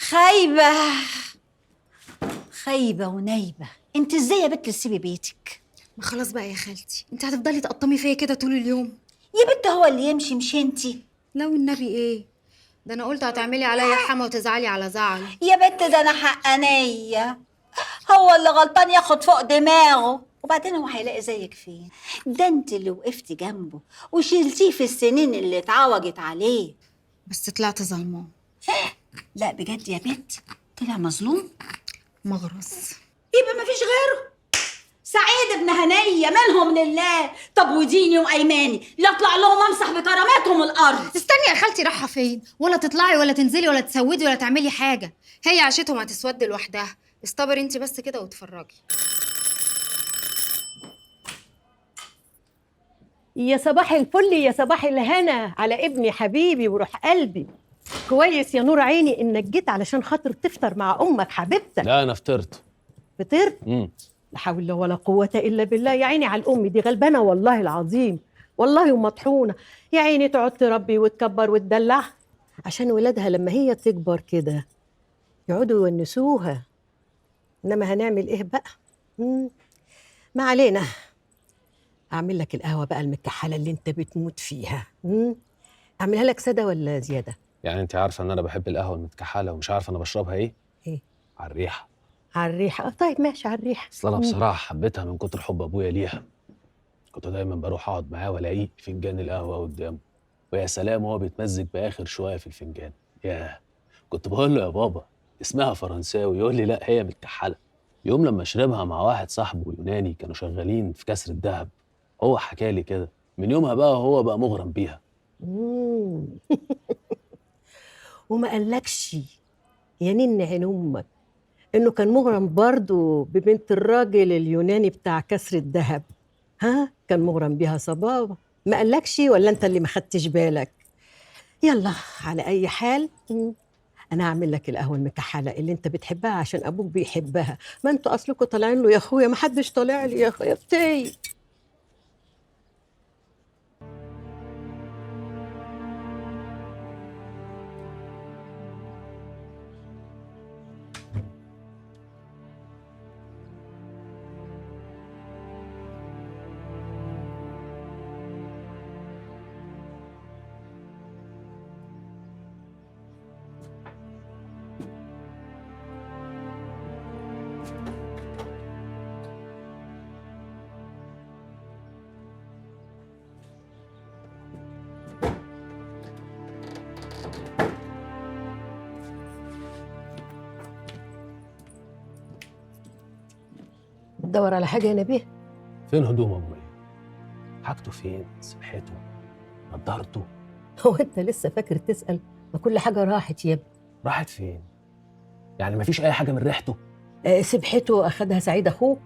خايبة خايبة ونايبة. انت ازاي يا بنت تسيبي بيتك؟ ما خلاص بقى يا خالتي، انت هتفضلي تقطمي فيا كده طول اليوم؟ يا بنت هو اللي يمشي مش انتي. لا والنبي ايه ده، انا قلت هتعملي عليا حما وتزعلي على زعل. يا بنت ده انا حقانية، هو اللي غلطان ياخد فوق دماغه. وبعدين هو هيلاقي زيك فين؟ ده انت اللي وقفتي جنبه وشيلتيه في السنين اللي اتعوجت عليه. بس طلعت ظلمه. لا بجد يا بنت طلع مظلوم. مغرز. يبقى مفيش غيره سعيد ابن هنية منهم لله. طب وديني وأيماني لا اطلع لهم امسح بكراماتهم الأرض. استني يا خالتي، رايحه فين؟ ولا تطلعي ولا تنزلي ولا تسودي ولا تعملي حاجه، هي عشتهم هتسود لوحدها. استبري انت بس كده واتفرجي. يا صباح الفل، يا صباح الهنا على ابني حبيبي وروح قلبي. كويس يا نور عيني انك جيت علشان خاطر تفطر مع امك حبيبتك. لا انا فطرت. فطرت؟ لا حول ولا قوة الا بالله. يا عيني على الام دي، غلبانة والله العظيم، والله ومطحونة. يا عيني تقعد تربي وتكبر وتدلع عشان ولادها لما هي تكبر كده يقعدوا يونسوها. انما هنعمل ايه بقى؟ ما علينا. اعمل لك القهوة بقى المكحلة اللي انت بتموت فيها. اعملها لك سادة ولا زيادة؟ يعني انت عارفه ان انا بحب القهوه المتكحله ومش عارفه انا بشربها ايه؟ ايه؟ على الريحه. على الريحة؟ طيب ماشي على الريحة. اصل انا بصراحه حبيتها من كتر حب ابويا ليها. كنت دايما بروح اقعد معاه والاقيه فنجان القهوه قدامه، ويا سلام وهو بيتمزج باخر شويه في الفنجان. ياه، كنت بقول له يا بابا اسمها فرنساوي، يقول لي لا هي متكحله. يوم لما شربها مع واحد صاحبه يوناني كانوا شغالين في كسر الذهب، هو حكى لي كده، من يومها بقى هو بقى مغرم بيها. مم. وما قالكش يا نين عين امك انه كان مغرم برضه ببنت الراجل اليوناني بتاع كسر الذهب؟ ها، كان مغرم بيها صبابه. ما قالكش ولا انت اللي ما خدتش بالك؟ يلا، على اي حال انا هعمل لك القهوه المكحله اللي انت بتحبها عشان ابوك بيحبها. ما انتوا اصلكوا طالعين له يا اخويا، ما حدش طالع لي يا اخويا بتاعي. بتدور على حاجه يا نبيه؟ فين هدوم ابويا؟ حاجته فين؟ سبحته؟ نضارته؟ هو انت لسه فاكر تسال؟ ما كل حاجه راحت يا ابني. راحت فين؟ يعني مفيش اي حاجه من ريحته؟ سبحته اخدها سعيد اخوك،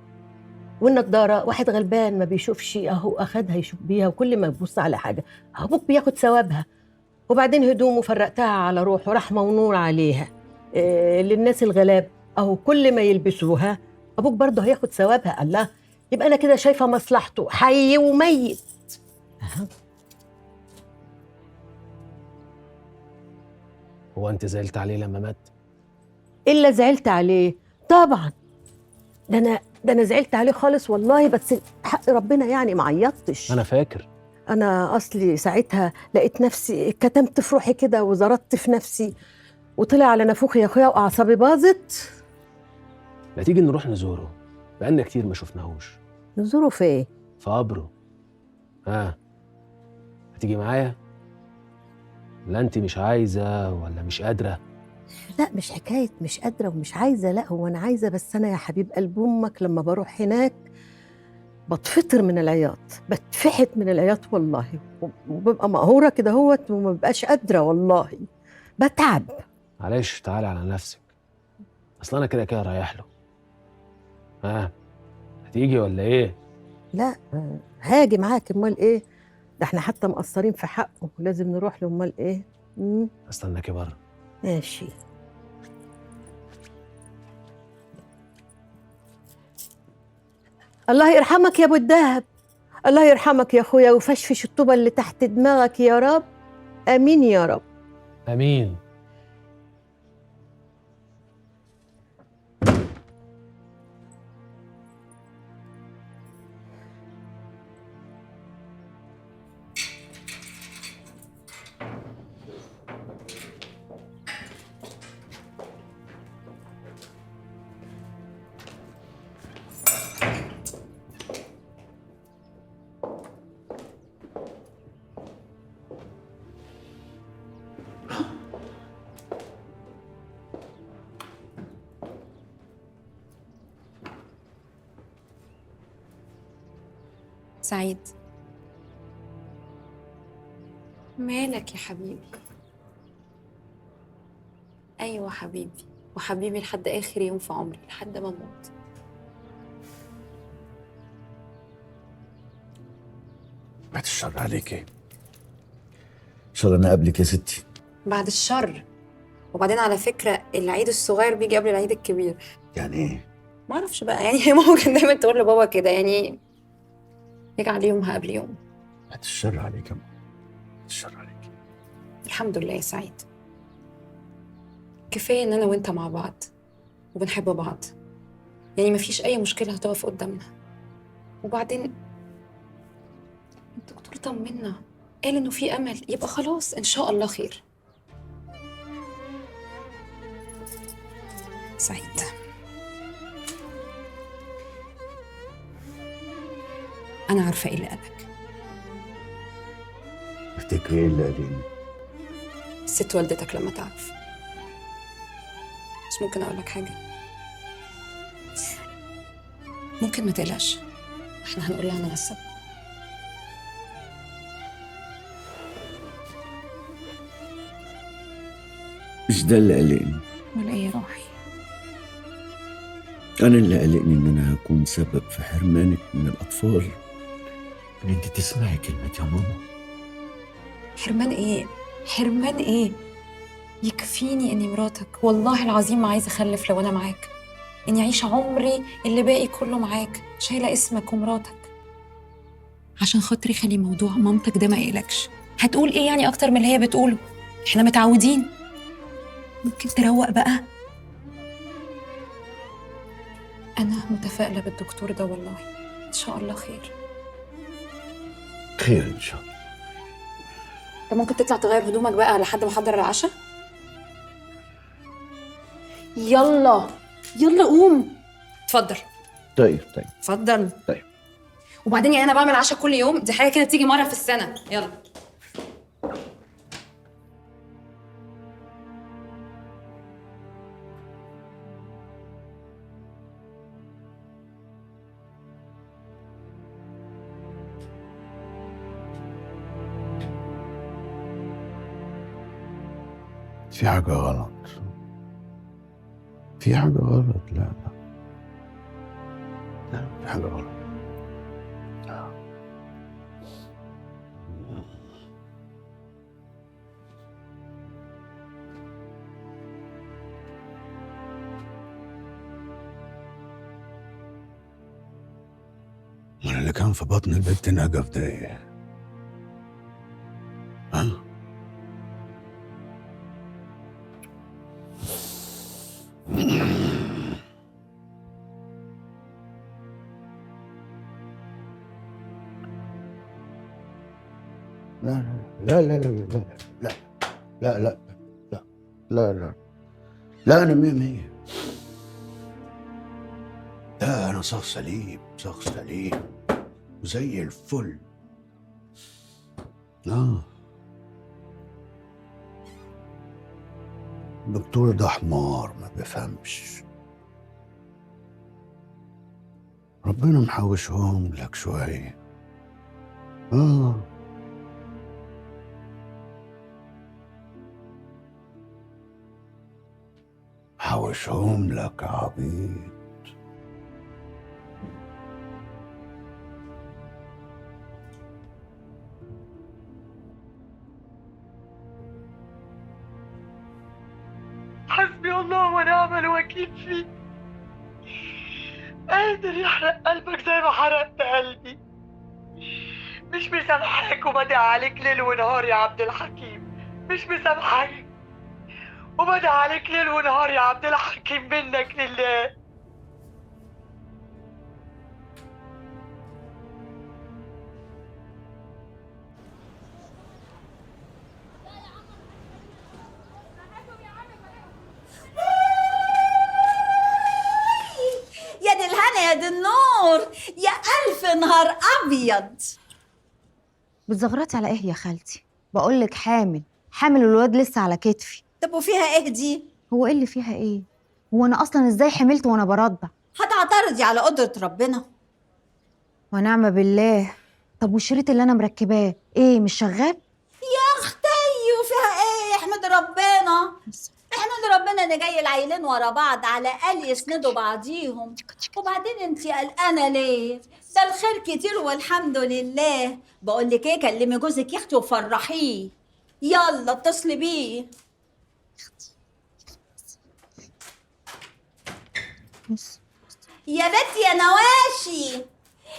والنضاره واحد غلبان ما بيشوفش اهو اخدها يشوف بيها، وكل ما يبص على حاجه ابوك بياخد ثوابها. وبعدين هدومه فرقتها على روحه رحمه ونور عليها. للناس الغلاب اهو كل ما يلبسوها ابوك برضه هياخد ثوابها. الله، يبقى انا كده شايفه مصلحته حي وميت. هو انت زعلت عليه لما مات؟ الا زعلت عليه طبعا. ده انا زعلت عليه خالص والله، بس حق ربنا يعني ما عيطتش. انا فاكر. انا اصلي ساعتها لقيت نفسي كتمت في روحي كده وزردت في نفسي، وطلع على نافوخي يا اخويا واعصابي باظت. ما تيجي نروح نزوره، بقالنا كتير ما شفناهوش. نزوره في ايه؟ في قبره. هتيجي معايا؟ لا انت مش عايزه ولا مش قادره؟ لا مش حكايه مش قادره ومش عايزه، لا هو انا عايزه، بس انا يا حبيب قلب امك لما بروح هناك بتفطر من العياط، بتفحت من العياط والله، وببقى مقهوره كده اهوت وما ببقاش قادره والله، بتعب. معلش تعالي على نفسك، اصل انا كده كده رايح له. هتيجي ولا ايه؟ لا هاجي معاك، امال ايه؟ ده احنا حتى مقصرين في حقه، لازم نروح له، امال ايه؟ استناكي بره. ماشي. الله يرحمك يا ابو الدهب، الله يرحمك يا اخويا ويفشفش الطوبه اللي تحت دماغك يا رب. امين يا رب. امين. سعيد. مالك يا حبيبي؟ ايوه حبيبي، وحبيبي لحد اخر يوم في عمري، لحد ما اموت. بعد الشر عليكي. ان شاء الله انا قبلك يا ستي. بعد الشر. وبعدين على فكره العيد الصغير بيجي قبل العيد الكبير. يعني ايه؟ ما اعرفش بقى، يعني هي ماما كانت دايما تقول لبابا كده، يعني يجعل يومها قبل يوم. بعد الشر عليك يا ماما. بعد الشر عليك. الحمد لله يا سعيد. كفايه ان انا وانت مع بعض وبنحب بعض، يعني مفيش اي مشكله هتقف قدامنا. وبعدين الدكتور طمنا، قال انه في امل، يبقى خلاص ان شاء الله خير. سعيد، انا عارفه ايه اللي قالك. افتكري ايه اللي قاليني؟ ست والدتك لما تعرف. بس ممكن اقول لك حاجه؟ ممكن ما تقلقش، احنا هنقول لها انا السبب. مش ده اللي قلقني. ولا ايه يا روحي؟ انا اللي قلقني ان انا هكون سبب في حرمانك من الاطفال، ان انت تسمعي كلمه يا ماما. حرمان ايه؟ حرمان ايه؟ يكفيني اني مراتك، والله العظيم ما عايزه اخلف لو انا معاك، اني اعيش عمري اللي باقي كله معاك شايله اسمك ومراتك. عشان خاطري خلي موضوع مامتك ده ما يقلقش. هتقول ايه يعني اكتر من اللي هي بتقوله؟ احنا متعودين. ممكن تروق بقى. انا متفائله بالدكتور ده والله، ان شاء الله خير. خير ان شاء الله. انت ممكن تطلع تغير هدومك بقى لحد ما احضر العشاء. يلا يلا قوم. اتفضل. طيب اتفضل. طيب. وبعدين يعني انا بعمل عشاء كل يوم؟ دي حاجه كده تيجي مره في السنه. يلا. في حاجه غلط. في حاجه غلط. لا في حاجه غلط. من اللي كان في بطن البنت نجف ده ايه؟ ها؟ لا لا لا لا لا لا لا لا لا لا لا لا أنا مية. لا أنا شخص سليم، شخص سليم وزي الفل. الدكتور ده حمار ما بيفهمش. ربنا محوشهم لك شوية. محوشهم لك يا عبيد. حسبي الله ونعم الوكيل فيه. قادر يحرق قلبك زي ما حرقت قلبي. مش مسامحاك وبدعي عليك ليل ونهار يا عبد الحكيم. مش مسامحاك وبدعي عليك ليل ونهار يا عبد الحكيم، منك لله. يا دي الهنا يا دي النور، يا ألف نهار أبيض. بتزغرطي على ايه يا خالتي؟ بقولك حامل والواد لسه على كتفي. طب وفيها إيه دي؟ هو ايه اللي فيها ايه؟ هو انا اصلا ازاي حملت وانا برضع؟ هتعترضي على قدرة ربنا؟ ونعم بالله. طب والشريط اللي انا مركباه ايه مش شغال؟ يا اختي وفيها ايه؟ احمد ربنا، احمد ربنا ان جاي العيلين ورا بعض على الاقل يسندوا بعضيهم. وبعدين انتي قلقانه ليه؟ ده الخير كتير والحمد لله. بقول لك ايه، كلمي جوزك يا اختي وفرحيه. يلا اتصلي بيه. يا بنتي يا نواشي،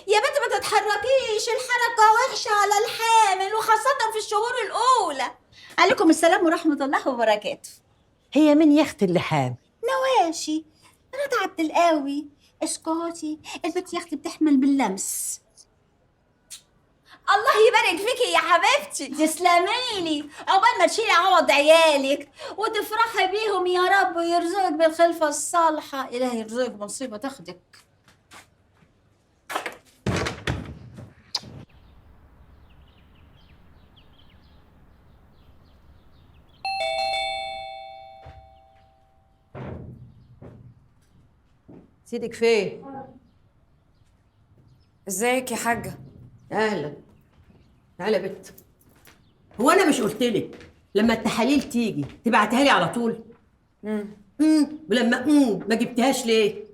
يا بنتي ما تتحركيش، الحركة وحشة على الحامل وخاصة في الشهور الأولى. عليكم السلام ورحمة الله وبركاته. هي مين يا اختي اللي حامل؟ نواشي، رضا عبد القوي. اسكتي، البنت يا اختي بتحمل باللمس. الله يبارك فيكي يا حبيبتي، تسلميلي. عقبال ما تشيلي عوض عيالك وتفرحي بيهم يا رب، ويرزقك بالخلفة الصالحة. إلهي يرزقك بنصيبة تاخدك. سيدك فين؟ ازيك يا حاجه؟ اهلا. تعالى يا بت. هو انا مش قلت لك لما التحاليل تيجي تبعتها لي على طول؟ ولما ما جبتهاش ليه؟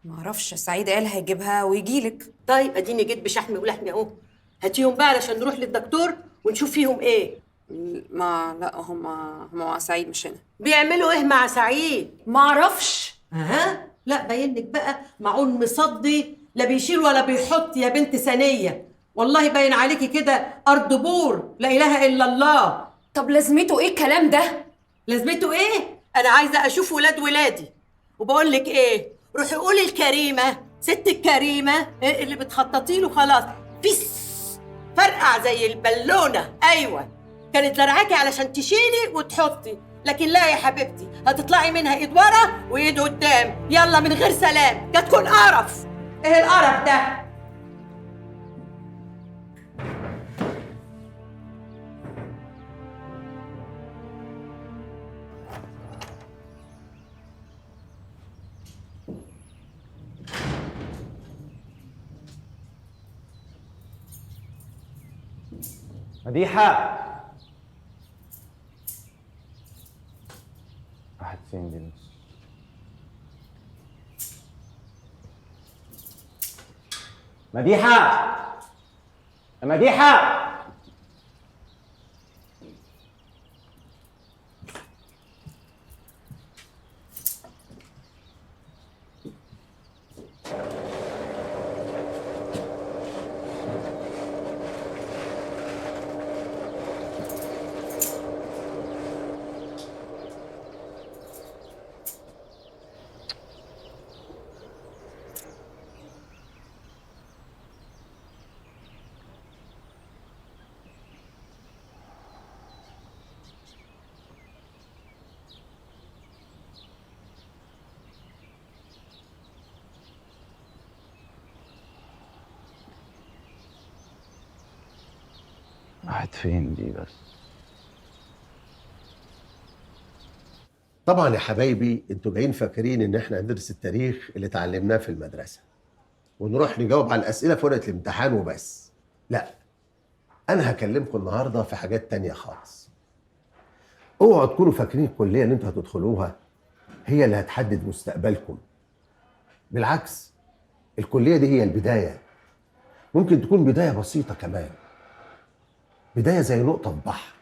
معرفش، سعيد قال هيجيبها ويجيلك. طيب اديني جيت بشحمي ولحمي اهو. هاتيهم بقى علشان نروح للدكتور ونشوف فيهم ايه. ما لا، هما مع سعيد مش هنا. بيعملوا ايه مع سعيد؟ معرفش. لا باين لك بقى معون مصدي، لا بيشيل ولا بيحط يا بنت ثانيه. والله باين عليكي كده ارض بور، لا اله الا الله. طب لازمته ايه الكلام ده؟ لازمته ايه؟ انا عايزه اشوف ولادي. وبقول لك ايه، روحي قولي الكريمه، ست الكريمه اللي بتخططي له خلاص فيس فرقع زي البالونه. ايوه كانت زرعاكي علشان تشيلي وتحطي، لكن لا يا حبيبتي، هتطلعي منها ايد ورا وايد قدام. يلا من غير سلام، جاتكم قرف. ايه القرف ده؟ مديحة، راحت فين دي؟ مديحة، يا مديحة. راحت فين دي بس؟ طبعا يا حبايبي، انتوا جايين فاكرين ان احنا هندرس التاريخ اللي اتعلمناه في المدرسه ونروح نجاوب على الاسئله في ورقه الامتحان وبس. لا، انا هكلمكم النهارده في حاجات تانية خالص. اوعوا تكونوا فاكرين الكليه اللي انتوا هتدخلوها هي اللي هتحدد مستقبلكم. بالعكس، الكليه دي هي البدايه. ممكن تكون بدايه بسيطه كمان، بدايه زي نقطه في بحر.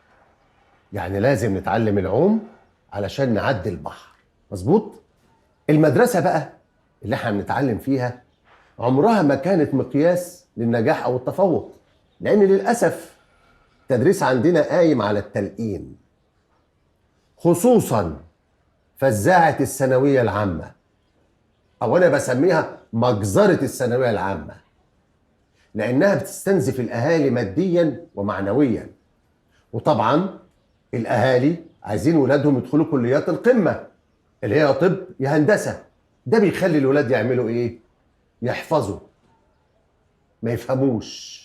يعني لازم نتعلم العوم علشان نعدي البحر، مظبوط؟ المدرسة بقى اللي احنا بنتعلم فيها عمرها ما كانت مقياس للنجاح أو التفوق، لأن للأسف التدريس عندنا قايم على التلقين، خصوصا فزاعة الثانوية العامة، أو أنا بسميها مجزرة الثانوية العامة، لأنها بتستنزف الأهالي ماديا ومعنويا. وطبعا الأهالي عايزين ولادهم يدخلوا كليات القمة اللي هي طب يا هندسة. ده بيخلي الولاد يعملوا ايه؟ يحفظوا، ما يفهموش،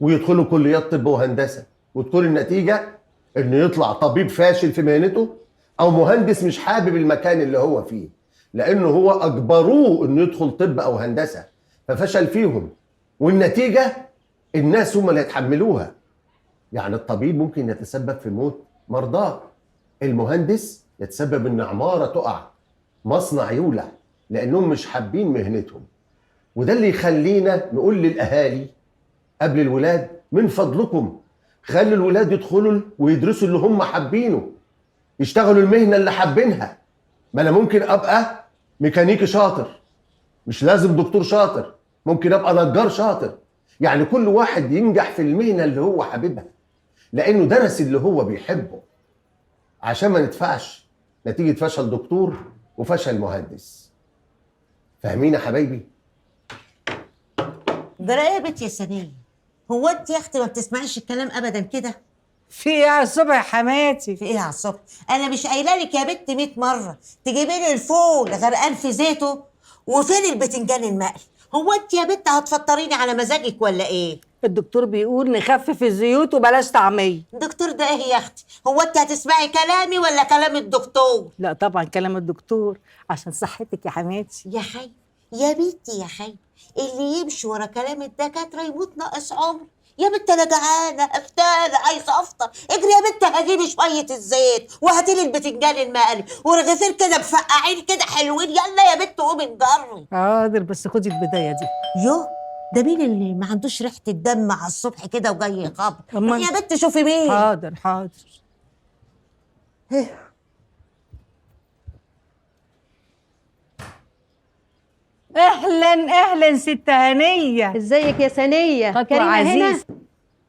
ويدخلوا كليات طب وهندسة، وتكون النتيجة انه يطلع طبيب فاشل في مهنته او مهندس مش حابب المكان اللي هو فيه، لانه هو اجبروه انه يدخل طب او هندسة ففشل فيهم، والنتيجة الناس هم اللي يتحملوها. يعني الطبيب ممكن يتسبب في موت مرضاه، المهندس يتسبب ان عماره تقع، مصنع يولع، لانهم مش حابين مهنتهم. وده اللي يخلينا نقول للاهالي قبل الولاد من فضلكم خلوا الولاد يدخلوا ويدرسوا اللي هم حابينه، يشتغلوا المهنه اللي حابينها. ما انا ممكن ابقى ميكانيكي شاطر، مش لازم دكتور شاطر، ممكن ابقى نجار شاطر. يعني كل واحد ينجح في المهنه اللي هو حاببها لانه درس اللي هو بيحبه، عشان ما ندفعش نتيجه فشل دكتور وفشل مهندس. فاهمين يا حبايبي؟ براقبت يا سنية، هو انت يا اختي ما بتسمعيش الكلام ابدا كده؟ في ايه على الصبح يا حماتي؟ في ايه على الصبح؟ انا مش قايله لك يا بت 100 مره تجيبي لي الفول غرقان في زيته؟ وفين البتنجان المقلي؟ هو انت يا بت هتفطريني على مزاجك ولا ايه؟ الدكتور بيقول نخفف الزيوت وبلاش طعميه. الدكتور ده ايه يا اختي؟ هو انت هتسمعي كلامي ولا كلام الدكتور؟ لا طبعا كلام الدكتور عشان صحتك يا حماتي. يا خي يا بنتي يا خي، اللي يمشي ورا كلام الدكاتره يموت ناقص عمر. يا بنت انا جعانه قفتانه عايزه افطر، اجري يا بنت هجيبي شويه الزيت وهاتي لي البتنجان المقلي ورغيفين كده مفقعين كده حلوين. يلا يا بنت قومي نجري. حاضر بس خدي البدايه دي. يوه ده مين اللي ما عندوش ريحه الدم على الصبح كده وجاي يخبط؟ أمال؟ يا بنت شوفي مين. حاضر حاضر. اهلا اهلا ست هنيه. ازيك يا سنيه؟ خطوة كريمه هنا؟ عزيز.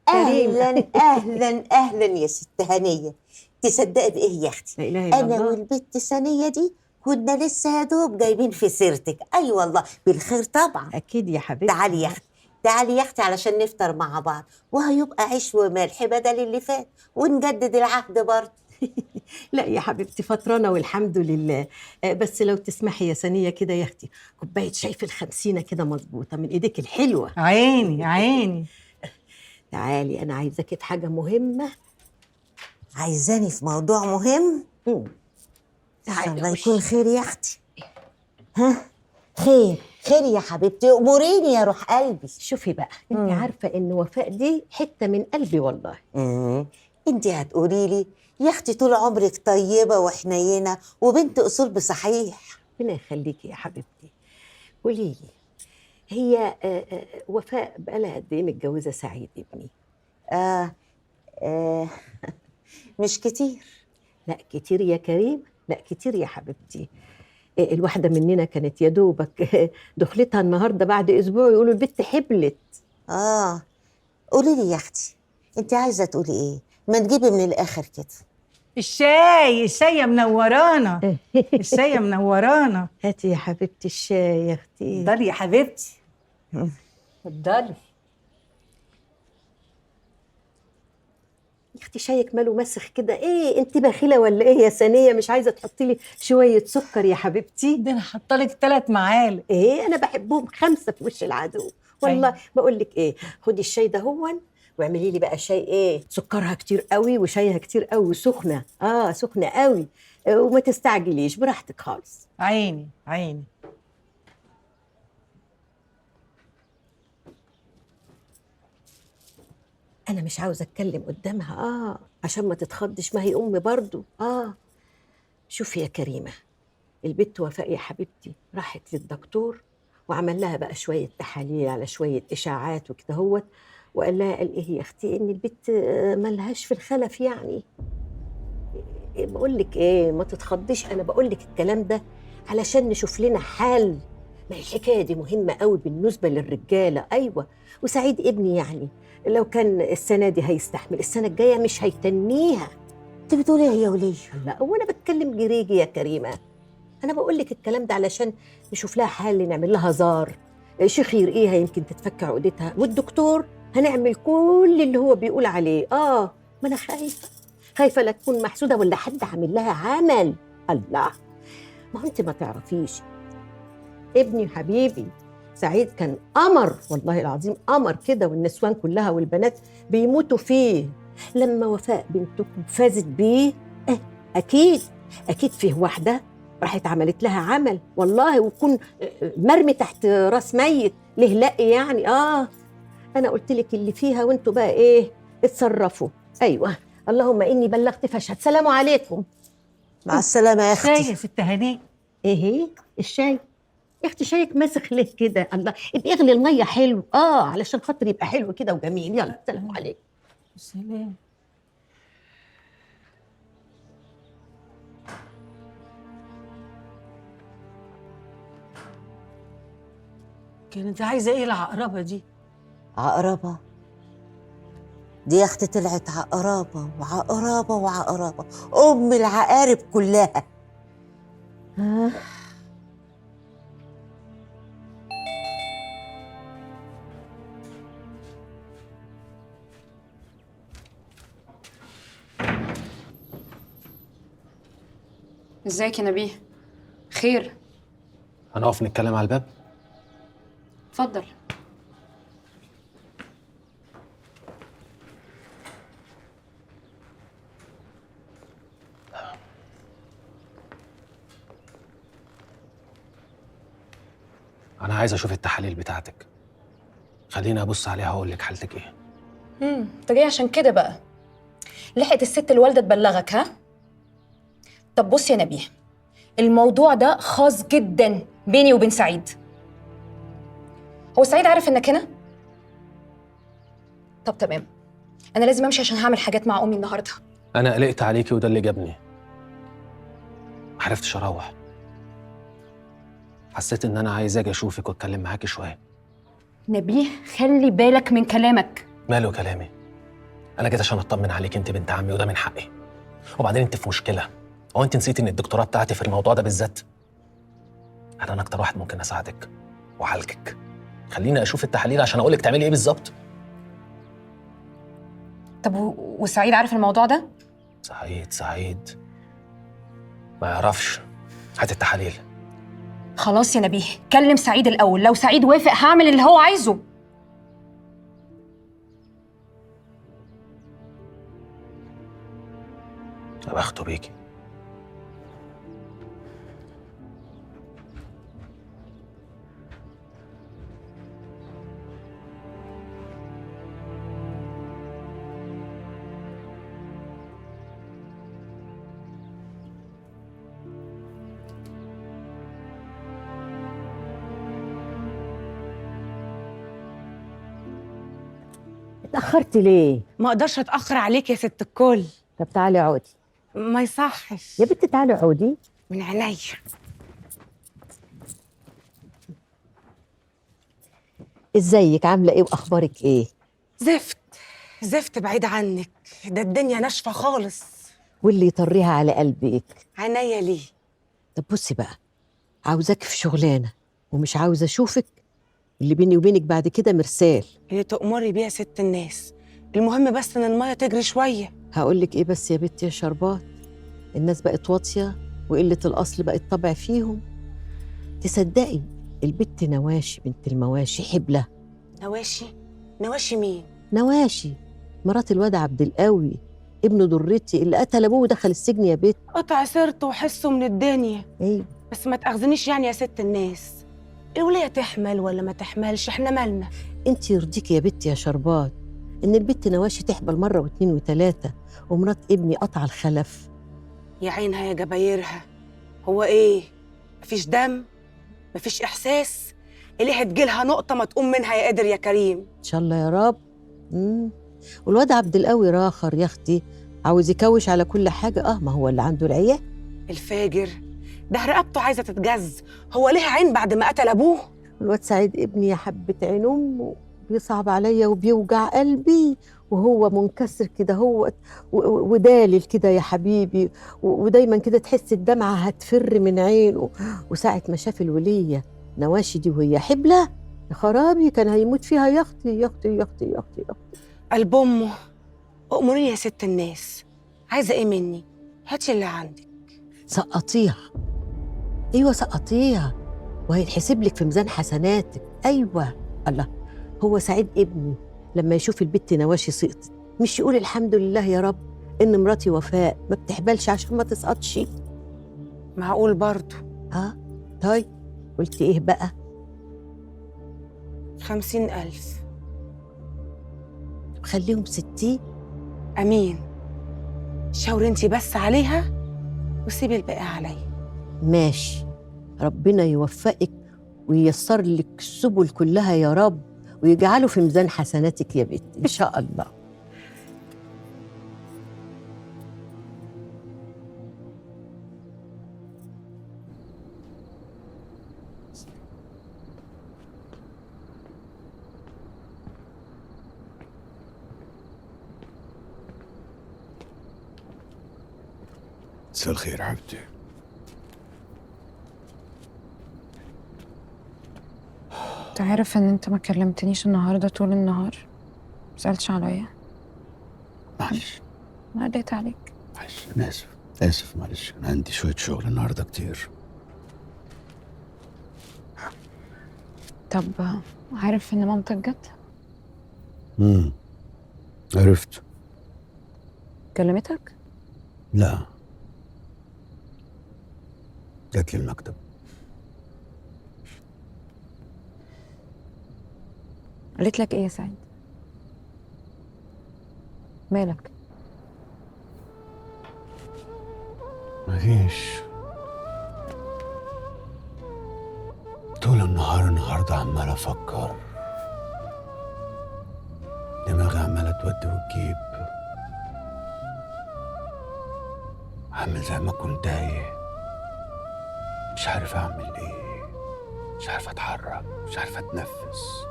اهلا اهلا اهلا يا ست هنيه. تصدقي بايه يا اختي؟ لا اله الا انا الله. والبت ثانيه دي كنا لسه يا دوب جايبين في سيرتك. اي والله بالخير طبعا. اكيد يا حبيبتي. تعالي يا اختي تعالي يا اختي علشان نفطر مع بعض، وهيبقى عيش وملح بدل اللي فات، ونجدد العهد برضه. لا يا حبيبتي فطرانه والحمد لله. بس لو تسمحي يا سنيه كده يا اختي كوبايه شاي في ال50 كده مظبوطه من ايديك الحلوه. عيني عيني. تعالي انا عايزاكي في حاجه مهمه. عايزاني في موضوع مهم؟ تعالي الله خش. يكون خير يا اختي. ها خير خير يا حبيبتي، اموريني يا روح قلبي. شوفي بقى انت عارفه ان وفاء دي حته من قلبي والله. انت هتقولي لي يا اختي طول عمرك طيبه وحنينه وبنت اصول بصحيح. ربنا يخليكي يا حبيبتي. قولي لي هي وفاء بقالها قد ايه متجوزه سعيد ابني؟ مش كتير. لا كتير يا كريم، لا كتير يا حبيبتي. الواحده مننا كانت يا دوبك دخلتها النهارده بعد اسبوع يقولوا البت حبلت. قولي لي يا اختي انت عايزه تقولي ايه؟ ما تجيبي من الاخر كده. الشاي منورانا. الشاي منورانا. هاتي يا حبيبتي الشاي يا اختي. اتفضلي يا حبيبتي. اتفضلي. يا اختي شايك ماله مسخ كده؟ ايه انت بخيله ولا ايه يا سنيه؟ مش عايزه تحطي لي شويه سكر يا حبيبتي؟ ده انا حاطه لك 3 معالق. ايه انا بحبهم 5 في وش العدو والله. بقول لك ايه، خدي الشاي ده هون واعملي لي بقى شاي ايه سكرها كتير قوي وشايها كتير قوي وسخنه. سخنه قوي. وما تستعجليش براحتك خالص. عيني عيني. انا مش عاوزه اتكلم قدامها عشان ما تتخضش، ما هي امي برضو. شوفي يا كريمه، البت وفاء يا حبيبتي راحت للدكتور وعمل لها بقى شويه تحاليل على شويه اشاعات وكده هوت، وقال لها قال ايه يا اختي ان البت ملهاش في الخلف يعني. بقول لك ايه ما تتخضيش، انا بقول لك الكلام ده علشان نشوف لنا حل. ما هي الحكايه دي مهمه قوي بالنسبه للرجاله. ايوه وسعيد ابني يعني لو كان السنه دي هيستحمل السنه الجايه مش هيتنيها. انت بتقولي ايه يا وليه؟ لا وانا بتكلم جريجي يا كريمه. انا بقول لك الكلام ده علشان نشوف لها حل، نعمل لها زار شيخ يرقيها يمكن تتفك عقدتها، والدكتور هنعمل كل اللي هو بيقول عليه. ما انا خايفه لا تكون محسوده ولا حد عامل لها عمل. الله، ما هو انت ما تعرفيش ابني حبيبي سعيد كان قمر والله العظيم، قمر كده، والنسوان كلها والبنات بيموتوا فيه. لما وفاء بنتكم فازت بيه اكيد فيه واحده راحت عملت لها عمل والله، ويكون مرمي تحت راس ميت ليه لا يعني. انا قلت لك اللي فيها وانتوا بقى ايه اتصرفوا. ايوه، اللهم اني بلغت فاشهد. سلام عليكم. مع السلامه يا شاي اختي. يا ست هناء. ايه الشاي يا اختي؟ شايك مسخ ليه كده؟ الله، ابقي اغلي الميه حلو علشان خاطر يبقى حلو كده وجميل. يلا سلام عليكم. سلام. كانت عايزه ايه العقربه دي؟ عقربه دي يا اختي طلعت عقربه وعقربه وعقربه، ام العقارب كلها. ازيك يا نبيه؟ خير؟ هنقف نتكلم على الباب؟ اتفضل. انا عايز اشوف التحاليل بتاعتك. خليني ابص عليها واقول لك حالتك ايه. انت جاي عشان كده بقى؟ لحقت الست الوالده تبلغك ها؟ طب بص يا نبيه، الموضوع ده خاص جدا بيني وبين سعيد. هو سعيد عارف انك هنا؟ طب تمام، انا لازم امشي عشان هعمل حاجات مع امي النهارده. انا قلقت عليكي وده اللي جابني. معرفتش اروح. حسيت ان انا عايز اجي اشوفك واتكلم معاكي شويه. نبيه خلي بالك من كلامك. ماله كلامي؟ انا جيت عشان اطمن عليك، انت بنت عمي وده من حقي. وبعدين انت في مشكله. هو انت نسيتي ان الدكتوراه بتاعتي في الموضوع ده بالذات؟ انا اكتر واحد ممكن اساعدك واعالجك. خليني اشوف التحاليل عشان اقولك تعملي ايه بالظبط. طب وسعيد عارف الموضوع ده؟ سعيد ما يعرفش. هات التحاليل. خلاص يا نبيه، كلم سعيد الاول، لو سعيد وافق هعمل اللي هو عايزه. ابقى اخده بيكي. اتاخرتي ليه؟ ما اقدرش اتاخر عليك يا ست الكل. طب تعالي اقعدي. ما يصحش يا بنتي تعالي اقعدي. من عينيا. ازيك؟ عامله ايه واخبارك ايه؟ زفت بعيد عنك، ده الدنيا ناشفه خالص. واللي يطريها على قلبك. عينيا ليه. طب بصي بقى، عاوزاك في شغلانه ومش عاوزه اشوفك. اللي بيني وبينك بعد كده مرسال. اللي تأمري بيها ست الناس، المهم بس ان الميه تجري شويه. هقول لك ايه بس يا بنتي يا شربات، الناس بقت واطيه وقله الاصل بقت طبع فيهم. تصدقي البت نواشي بنت المواشي حبله. نواشي مين؟ نواشي مرات الواد عبد القوي ابن ضرتي اللي قتل ابوه ودخل السجن يا بنت. قطع سيرته وحسه من الدنيا. ايوه بس ما تاخذنيش يعني يا ست الناس، الولية تحمل ولا ما تحملش احنا مالنا. انت يرضيكي يا بنتي يا شربات ان البت نواشي تحبل مره واثنين وثلاثه ومرات ابني قطع الخلف؟ يا عينها يا جبايرها، هو ايه؟ مفيش دم؟ مفيش احساس؟ اللي هتجيلها نقطه ما تقوم منها يا قادر يا كريم. ان شاء الله يا رب. والواد عبد القوي راخر يا اختي، عاوز يكوش على كل حاجه. ما هو اللي عنده العيال. الفاجر ده رقبته عايزه تتجز، هو ليه عين بعد ما قتل ابوه؟ الواد سعيد ابني يا حبه عين امه بيصعب عليا وبيوجع قلبي، وهو منكسر كده هو ودالل كده يا حبيبي، ودايما كده تحس الدمعه هتفر من عينه. وساعه ما شاف الوليه نواشي دي وهي حبله، يا خرابي كان هيموت فيها. يا اختي يا اختي يا اختي يا اختي يا اختي. قلب امه. أأمريني يا ست الناس، عايزه ايه مني؟ هاتي اللي عندك. سقطيها. ايوه سقطيها وهيتحسب لك في ميزان حسناتك. ايوه. الله، هو سعيد ابني لما يشوف البت نواشي سقطت مش يقول الحمد لله يا رب ان مراتي وفاء ما بتحبلش عشان ما تسقطش؟ معقول برضه. طيب قلت ايه بقى؟ 50,000. خليهم 60. امين. شاوري انتي بس عليها وسيبي الباقي عليا. ماشي، ربنا يوفقك وييسر لك السبل كلها يا رب، ويجعله في ميزان حسناتك يا بنتي ان شاء الله. مساء الخير يا حبيبتي. انت عارف ان انت ما كلمتنيش النهارده طول النهار؟ مسألتش عليا. معلش ما قلت عليك. معلش، انا اسف معلش، انا عندي شويه شغل النهارده كتير. طب عارف ان مامتك جت؟ عرفت. كلمتك؟ لا، جت لي المكتب. قالت لك ايه يا سعيد؟ مالك؟ مفيش. طول النهار النهارده عمال افكر، دماغي عماله تودي وتجيب، عامل زي ما كنت تايه، مش عارف اعمل ايه، مش عارف اتحرك، مش عارف اتنفس،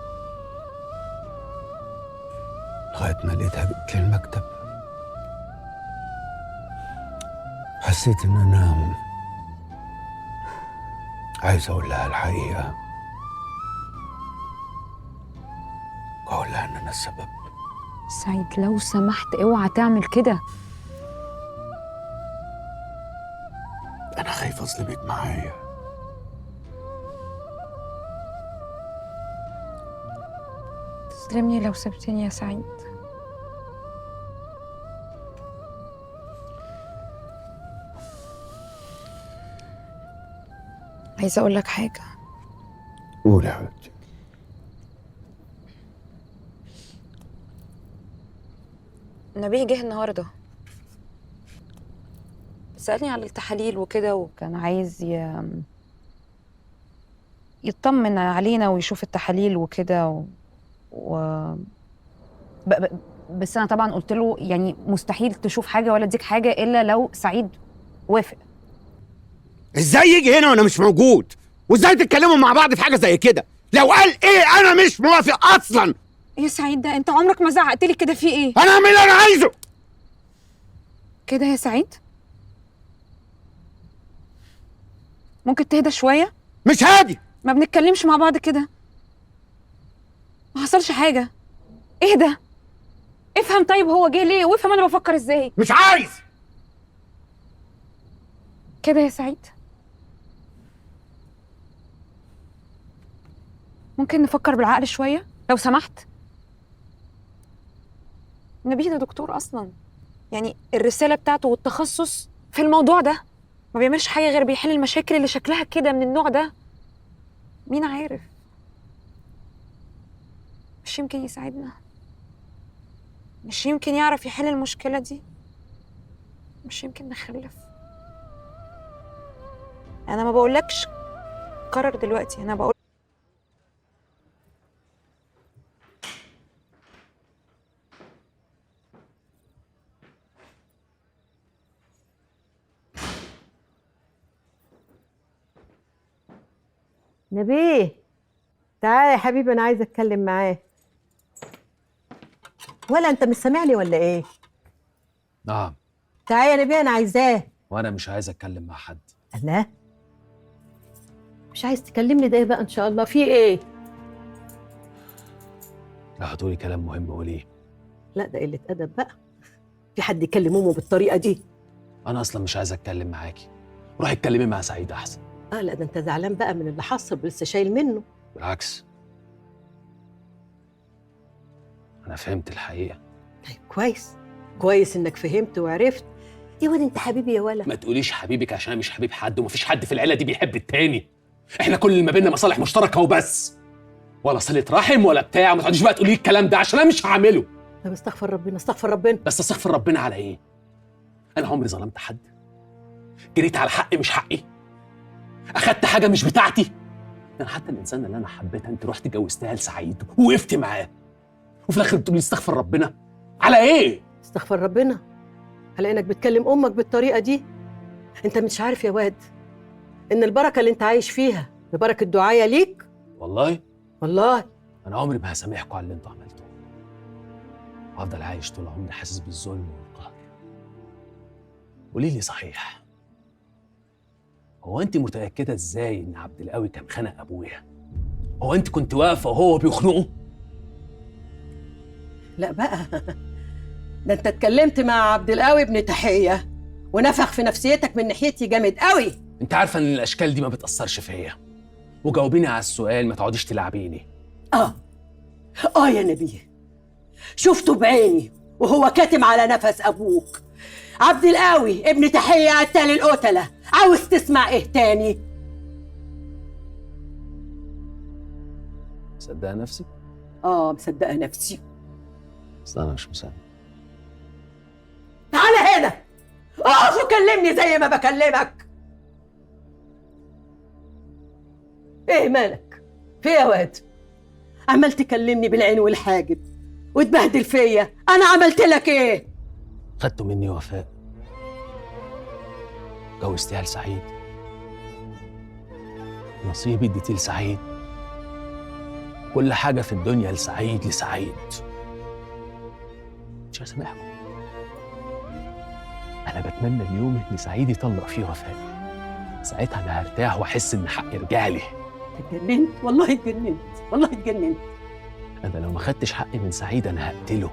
لغايه ما لقيتها جت لي المكتب. حسيت ان انا عايز اقول لها الحقيقه، واقول لها ان انا السبب. سعيد لو سمحت اوعى تعمل كده. انا خايف اظلمك معايا. تسلمني لو سبتني يا سعيد. عايزه اقول لك حاجه. قول يا حبيبتي. نبيه جه النهارده، سألني على التحاليل وكده، وكان عايز يطمن علينا ويشوف التحاليل وكده بس انا طبعا قلت له يعني مستحيل تشوف حاجه ولا اديك حاجه الا لو سعيد وافق. ازاي يجي هنا وانا مش موجود؟ وازاي تتكلموا مع بعض في حاجه زي كده؟ لو قال ايه انا مش موافق اصلا. يا سعيد ده انت عمرك ما زعقت لي كده، في ايه؟ انا اعمل اللي انا عايزه كده يا سعيد. ممكن تهدى شويه؟ مش هادي. ما بنتكلمش مع بعض كده، ما حصلش حاجه. اهدى افهم. طيب هو جه ليه وافهم انا بفكر ازاي. مش عايز كده يا سعيد. ممكن نفكر بالعقل شويه لو سمحت. نبيه ده دكتور اصلا، يعني الرساله بتاعته والتخصص في الموضوع ده، ما بيعملش حاجه غير بيحل المشاكل اللي شكلها كده من النوع ده. مين عارف، مش يمكن يساعدنا؟ مش يمكن يعرف يحل المشكله دي؟ مش يمكن نخلف؟ انا ما بقولكش قرر دلوقتي، انا بقول نبيه تعالى يا حبيبي، انا عايزه اتكلم معاه. ولا انت مش سامعني ولا ايه؟ نعم. تعالى يا نبيه، انا عايزاه. وانا مش عايز اتكلم مع حد. لا مش عايز تكلمني ده بقى ان شاء الله؟ في ايه؟ لو هتقولي كلام مهم قوليه. لا ده قله ادب بقى، في حد يكلم امه بالطريقه دي؟ انا اصلا مش عايز اتكلم معاكي، روحي اتكلمي مع سعيد احسن. لا ده انت زعلان بقى من اللي حصل، لسه شايل منه. بالعكس، انا فهمت الحقيقه. طيب كويس انك فهمت وعرفت. يا واد انت حبيبي يا ولا. ما تقوليش حبيبك عشان انا مش حبيب حد، ومفيش حد في العيله دي بيحب التاني. احنا كل اللي ما بيننا مصالح مشتركه وبس، ولا صله رحم ولا بتاع. ما تقعديش بقى تقولي الكلام ده عشان انا مش هعمله. طب استغفر ربنا استغفر ربنا. بس استغفر ربنا على ايه؟ انا عمري ظلمت حد؟ جريت على حق مش حقي؟ اخدت حاجه مش بتاعتي؟ انا حتى الانسان اللي انا حبيتها انت رحت جوزتها لسعيد ووقفت معاه، وفي الاخر بتقول لي استغفر ربنا على ايه؟ استغفر ربنا على انك بتكلم امك بالطريقه دي. انت مش عارف يا واد ان البركه اللي انت عايش فيها ببركه دعايا ليك؟ والله والله انا عمري ما هسامحكم على اللي انتوا عملتوه، وهفضل عايش طول عمري حاسس بالظلم والقهر. قولي لي صحيح، هو انت متاكده ازاي ان عبد القوي كان خانق ابويا؟ هو انت كنت واقفه وهو بيخنقه؟ لا بقى ده انت اتكلمت مع عبد القوي ابن تحيه ونفخ في نفسيتك من ناحيتي جامد قوي. انت عارفه ان الاشكال دي ما بتاثرش فيا، وجاوبيني على السؤال ما تقعديش تلعبيني. يا نبيه، شفته بعيني وهو كاتم على نفس ابوك عبد القوي ابن تحيه قتال القتله. عاوز تسمع ايه تاني؟ مصدقه نفسك؟ مصدقه نفسي. بس انا مش مصدق. تعالى هنا اقف وكلمني زي ما بكلمك. ايه مالك؟ في يا واد؟ عمال تكلمني بالعين والحاجب وتبهدل فيا. انا عملت لك ايه؟ خدتوا مني وفاء، جوزتيها لسعيد، نصيبي اديتيه لسعيد، كل حاجه في الدنيا لسعيد مش هسامحكم. انا بتمنى اليوم ان سعيد يطلق فيه وفاء، ساعتها انا هرتاح واحس ان حقي رجع لي. اتجننت والله، اتجننت. انا لو ما خدتش حقي من سعيد انا هقتله.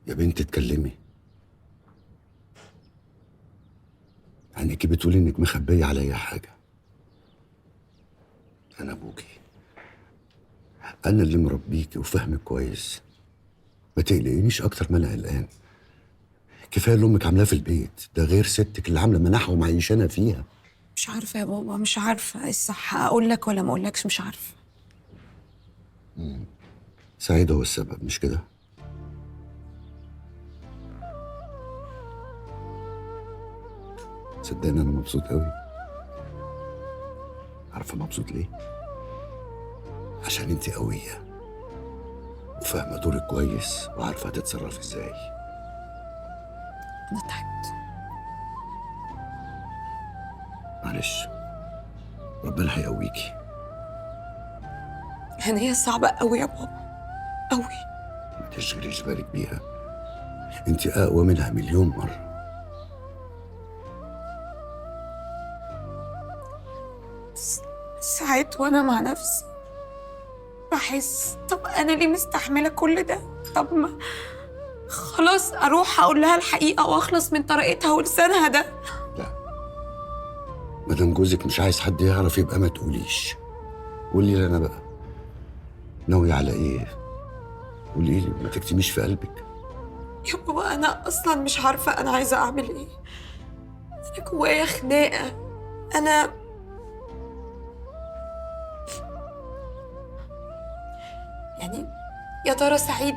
يا بنت اتكلمي. عينيكي بتقولي انك مخبية عليا حاجة. انا ابوكي، انا اللي مربيكي وفاهمك كويس. ما تقلقينيش اكتر ما انا قلقان. كفايه اللي امك عاملاه في البيت ده، غير ستك اللي عامله مناحه ومعيشانا فيها. مش عارفة يا بابا، مش عارفة الصح أقول لك ولا ما أقولكش، مش عارفة. سعيد هو السبب مش كده؟ صدقني انا مبسوط قوي. عارفه مبسوط ليه؟ عشان انت قويه وفاهمه دورك كويس وعارفه هتتصرفي ازاي. أنا تعبت. معلش، ربنا هيقويكي. يعني هي صعبة قوي يا بابا، قوي. ما تشغليش بالك بيها، انت اقوى منها مليون مره. ساعات وانا مع نفسي بحس طب انا ليه مستحمله كل ده؟ طب ما خلاص اروح اقول لها الحقيقه واخلص من طريقتها ولسانها ده. لا، مادام جوزك مش عايز حد يعرف يبقى ما تقوليش. قولي لي انا بقى، ناويه على ايه؟ قولي لي، ما تكتميش في قلبك. يا بابا انا اصلا مش عارفه انا عايزه اعمل ايه. انا جوايا خناقه. انا يعني يا ترى سعيد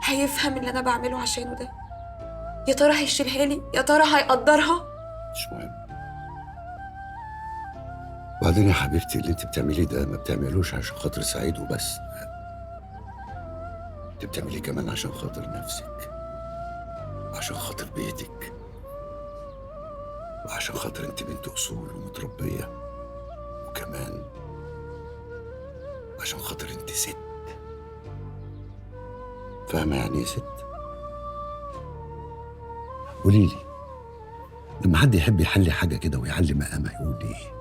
هيفهم اللي انا بعمله عشانه ده؟ يا ترى هيشيلها لي؟ يا ترى هيقدرها؟ مش مهم. بعدين يا حبيبتي اللي انت بتعمليه ده ما بتعملوش عشان خاطر سعيد وبس، انت بتعمليه كمان عشان خاطر نفسك، عشان وعشان خاطر بيتك، وعشان خاطر انت بنت اصول ومتربيه، وكمان عشان خاطر انت ست. فاهمه يعني ايه ست؟ قوليلي، لما حد يحب يحلي حاجه كده ويعلي مقامها يقول ايه؟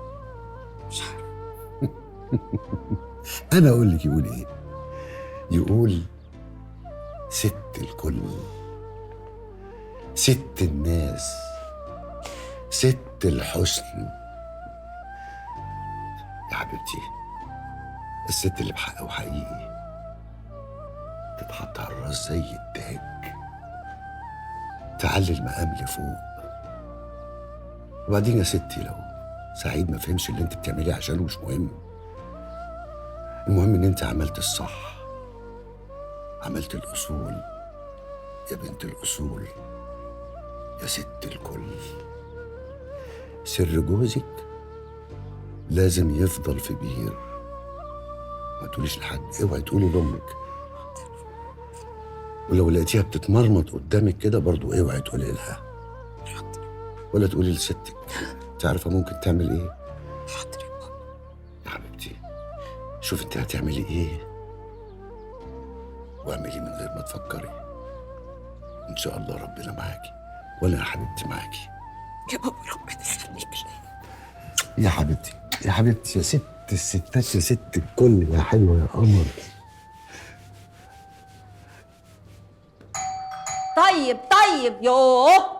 مش عارف. انا اقول لك يقول ايه؟ يقول ست الكل، ست الناس، ست الحسن. يا حبيبتي، الست اللي بحق وحقيقي تتحط على الراس زي التاج، تعلي المقام لفوق. وبعدين يا ستي، لو سعيد ما فهمش اللي انت بتعمليه عشانه مش مهم. المهم ان انت عملت الصح، عملت الاصول يا بنت الاصول، يا ست الكل. سر جوزك لازم يفضل في بير، ما تقوليش لحد، اوعي تقولي لامك. ولو لقيتيها بتتمرمط قدامك كده برضو اوعي تقولي لها، ولا تقولي لستك. تعرفه ممكن تعمل ايه؟ حاضر يا بابا. يا حبيبتي، شوف انت هتعملي ايه واعملي من غير ما تفكري. ان شاء الله ربنا معاكي، وانا يا حبيبتي معاكي. يا بابا ربنا يخليك. يا حبيبتي، يا حبيبتي، يا ست الستات، يا ست الكل، يا حلوه يا قمر. طيب يوه.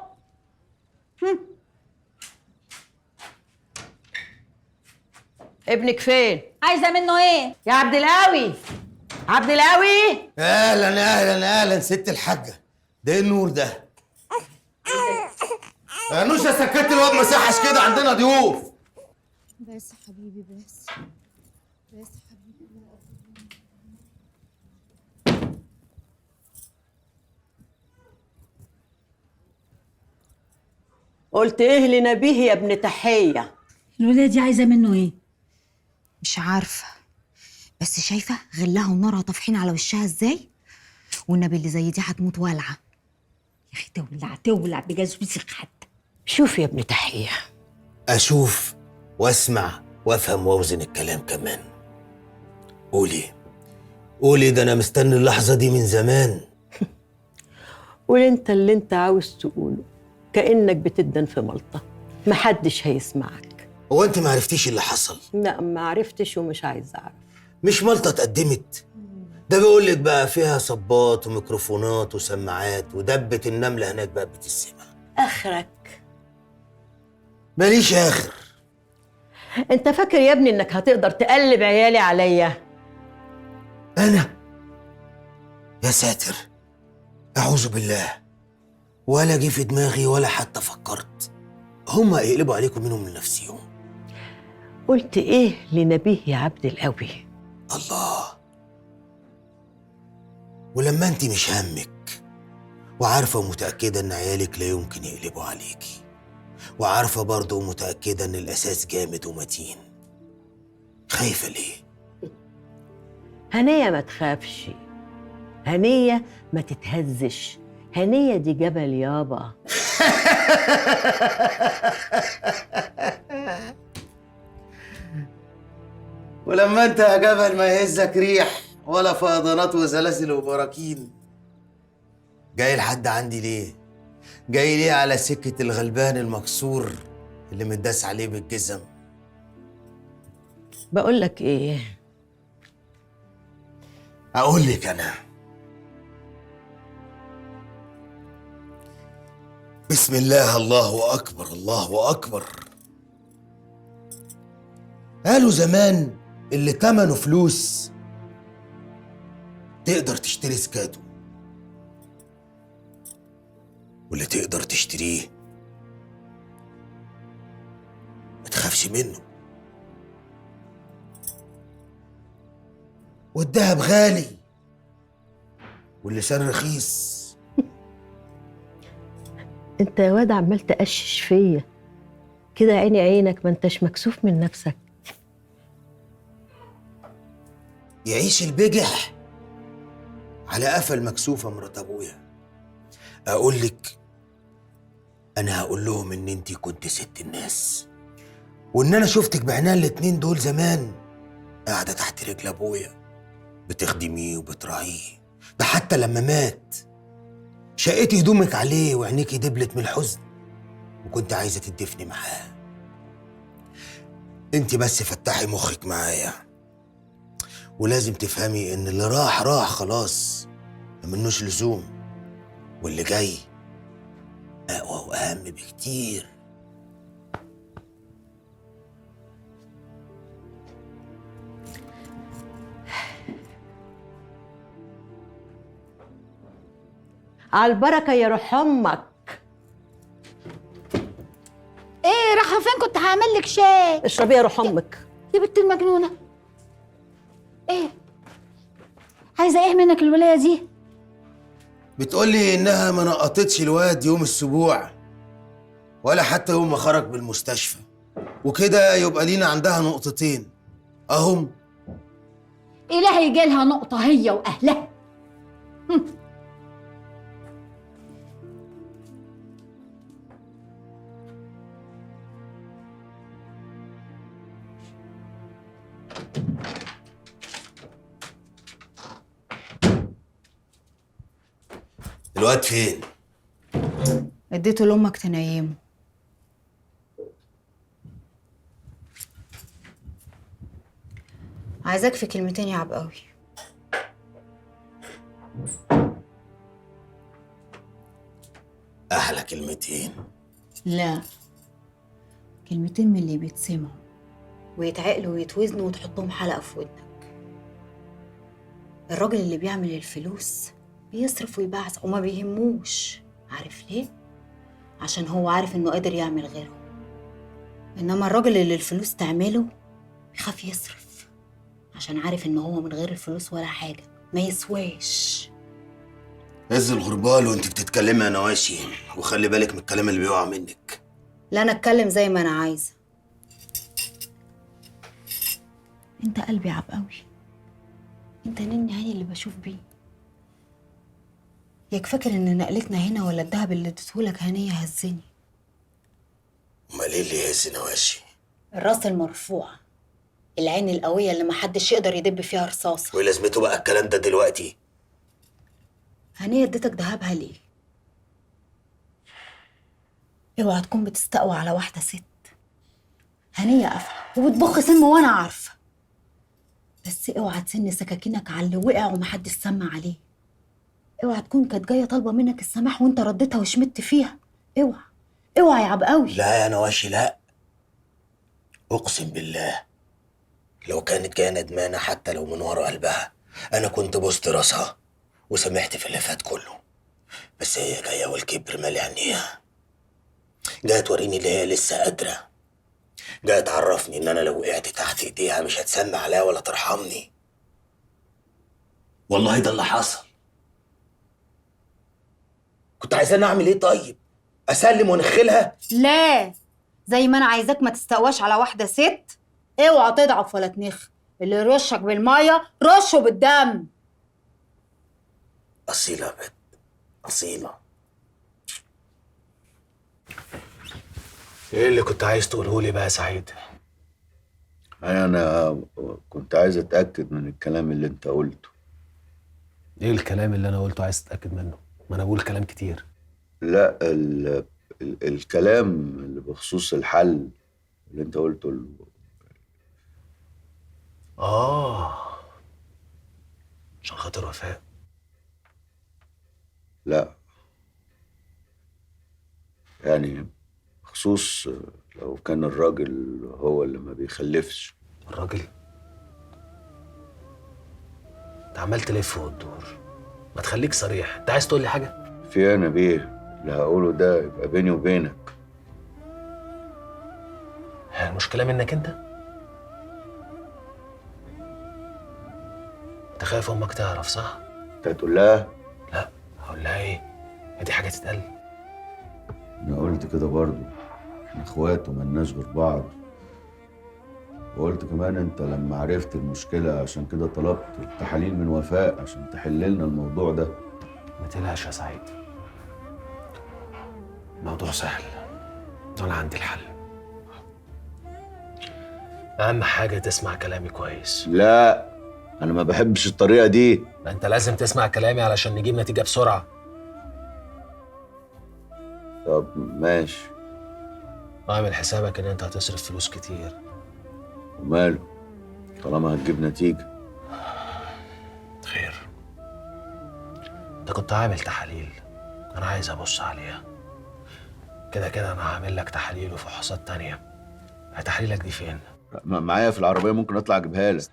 ابنك فين؟ عايزه منه ايه؟ يا عبد القوي، عبد القوي. اهلا ست الحاجه، ده ايه النور ده؟ يا نوشه سكت الواد ما صحش كده، عندنا ضيوف. بس حبيبي بس حبيبي. قلت ايه لنبيه يا ابن تحيه؟ الولاد دي عايزه منه ايه؟ مش عارفة، بس شايفة غلها ونارها طافحين على وشها ازاي؟ والنبي اللي زي دي هتموت والعة. يا اخي تولع بجزوزك حتى. شوف يا ابن تحيه، اشوف واسمع وافهم واوزن الكلام كمان. قولي ده انا مستني اللحظه دي من زمان. قول انت اللي انت عاوز تقوله، كأنك بتدن في ملطة، محدش هيسمعك. هو انت ما عرفتيش اللي حصل؟ لا، ما عرفتش ومش عايز اعرف. مش ملطه اتقدمت، ده بيقول لك بقى فيها صبات وميكروفونات وسماعات، ودبه النمله هناك بقى بتسمع. اخرك ماليش اخر. انت فاكر يا ابني انك هتقدر تقلب عيالي عليا؟ انا؟ يا ساتر، اعوذ بالله، ولا جه في دماغي ولا حتى فكرت. هما يقلبوا عليكم منهم من نفسيهم. قلت ايه لنبيه يا عبد القوي؟ الله، ولما انت مش همك وعارفه ومتاكده ان عيالك لا يمكن يقلبوا عليكي، وعارفه برضه ومتاكده ان الاساس جامد ومتين، خايفه ليه؟ هنية ما تخافش، هنية ما تتهزش، هنية دي جبل يابا. ولما انت يا جبل ما يهزك ريح ولا فيضانات وزلازل وبراكين، جاي لحد عندي ليه؟ جاي ليه على سكة الغلبان المكسور اللي متداس عليه بالجزم؟ بقول لك ايه؟ اقول لك انا، بسم الله، الله اكبر الله اكبر. قالوا زمان اللي تمنه فلوس تقدر تشتري سكاته، واللي تقدر تشتريه ما تخافش منه. والدهب غالي واللسان رخيص. انت يا واد عمال تقشش فيا كده، عيني عينك، ما انتش مكسوف من نفسك. يعيش البجح على قفا المكسوفة مرات ابويا. اقول لك انا هقول لهم ان انتي كنت ست الناس، وان انا شفتك بعنان الاتنين دول زمان قاعده تحت رجل ابويا بتخدميه وبتراعيه، ده حتى لما مات شقيتي هدومك عليه وعينيكي دبلت من الحزن وكنت عايزه تدفني معاه. انت بس فتحي مخك معايا، ولازم تفهمي ان اللي راح راح خلاص، منوش لزوم، واللي جاي اقوى واهم بكتير. على البركه يا روح امك. ايه رايحه فين؟ كنت هعمل لك شاي. اشربي يا روح امك. يا بنت المجنونه، ايه عايزه ايه منك الولايه دي؟ بتقولي انها ما نقطتش الواد يوم السبوع ولا حتى يوم ما خرج من المستشفى، وكده يبقى لينا عندها نقطتين اهم. الهي جالها نقطه هي واهلها. الواد فين؟ اديته لامك تنيمه. عايزاك في كلمتين يا عبقاوي. احلى كلمتين. لا، كلمتين من اللي بيتسمعوا ويتعقلوا ويتوزنوا وتحطهم حلقة في ودنك. الراجل اللي بيعمل الفلوس بيصرف ويبعزق وما بيهموش. عارف ليه؟ عشان هو عارف انه قادر يعمل غيره. انما الراجل اللي الفلوس تعمله بيخاف يصرف عشان عارف ان هو من غير الفلوس ولا حاجة، ما يسواش. هز الغربال وانت بتتكلمي يا نواشي، وخلي بالك من الكلام اللي بيقع منك. لا، انا اتكلم زي ما انا عايزة. انت قلبي عبقاوي، انت نني عيني اللي بشوف بيه. ياك فاكر ان نقلتنا هنا ولا الدهب اللي اديتهولك هنية هزني؟ امال ايه اللي يهز نواشي؟ الراس المرفوعة، العين القوية اللي محدش يقدر يدب فيها رصاصة. وايه لازمته بقى الكلام ده دلوقتي؟ هنية اديتك دهبها ليه؟ اوعى تكون بتستقوى على واحدة ست. هنية قافلة وبتبخ سم وانا عارفة، بس اوعى تسن سكاكينك على اللي وقع ومحدش سمع عليه. اوعى تكون كانت جاية طالبة منك السماح وانت رديتها وشمت فيها. اوعى اوعى يا عبقاوي. لا يا نواشي لا، اقسم بالله لو كانت جايه ندمانه حتى لو من ورا قلبها انا كنت بوست راسها وسامحت في اللي فات كله، بس هي جايه والكبر مالي عينيها، جايه توريني اللي هي لسه قادره، جايه تعرفني ان انا لو وقعت تحت ايديها مش هتسمع عليها ولا ترحمني. والله ده اللي حصل. كنت عايزاني اعمل ايه طيب؟ اسلم ونخلها؟ لا، زي ما انا عايزاك ما تستقواش على واحدة ست. اوعى تضعف ولا تنخ. اللي يرشك بالمية رشه بالدم. اصيله يا بنت، اصيله. ايه اللي كنت عايز تقوله لي بقى يا سعيد؟ انا كنت عايز اتاكد من الكلام اللي انت قلته. ايه الكلام اللي انا قلته عايز تتاكد منه؟ ما انا بقول كلام كتير. لا الكلام اللي بخصوص الحل اللي انت قلته عشان خاطر وفاء. لا يعني خصوص لو كان الراجل هو اللي ما بيخلفش. الراجل؟ انت عمال تلف وتدور، ما تخليك صريح. انت عايز تقول لي حاجه؟ في انا بيه اللي هقوله ده يبقى بيني وبينك. المشكله منك انت؟ انت خايف امك تعرف صح؟ انت هتقول لها؟ لا، هقول لها ايه؟ هي دي حاجه تتقال؟ انا قلت كده برضو، احنا اخوات وملناش غير بعض. وقلت كمان انت لما عرفت المشكله عشان كده طلبت التحاليل من وفاء عشان تحل لنا الموضوع ده. ما تقلقش يا سعيد، الموضوع سهل، انا عندي الحل. اهم حاجه تسمع كلامي كويس. لا، انا ما بحبش الطريقه دي. ما انت لازم تسمع كلامي علشان نجيب نتيجه بسرعه. طب ماشي. اعمل حسابك ان انت هتصرف فلوس كتير. وماله، طالما هتجيب نتيجه. خير. انت كنت عامل تحاليل، انا عايز ابص عليها. كده كده انا هعمل لك تحاليل وفحوصات تانية. تحاليلك دي فين؟ معايا في العربيه، ممكن اطلع اجيبها لك.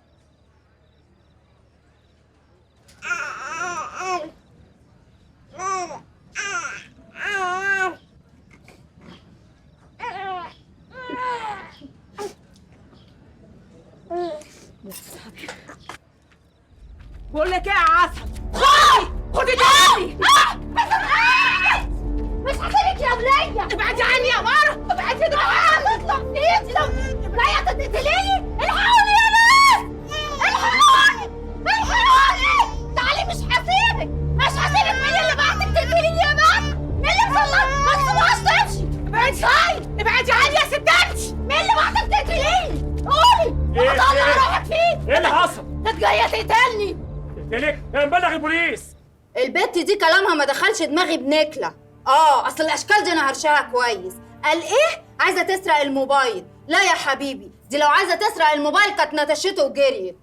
بقول لك ايه يا عسل؟ خدي دوري. مش هسيبك يا بلية. ابعدي عني يا مارة، ابعدي دوري. تطلع ايدي. بلية تقتليني. الحقوني يا ناس، الحقوني الحقوني. تعالي مش هسيبك، مش هسيبك. مين اللي بعتك تقتليني يا بنت؟ مين اللي مسلط؟ ما تسيبهاش تمشي. ابعدي ابعدي عني يا ستات. مين اللي بعتك تقتليني؟ قولي. هطلع روحك فين؟ ايه اللي حصل؟ كانت جايه تقتلني. تقتلك؟ نبلغ البوليس. البت دي كلامها ما دخلش دماغي بنكله. اصل الاشكال دي انا هرشاها كويس. قال ايه؟ عايزه تسرق الموبايل. لا يا حبيبي، دي لو عايزه تسرق الموبايل كانت نتشته وجريت.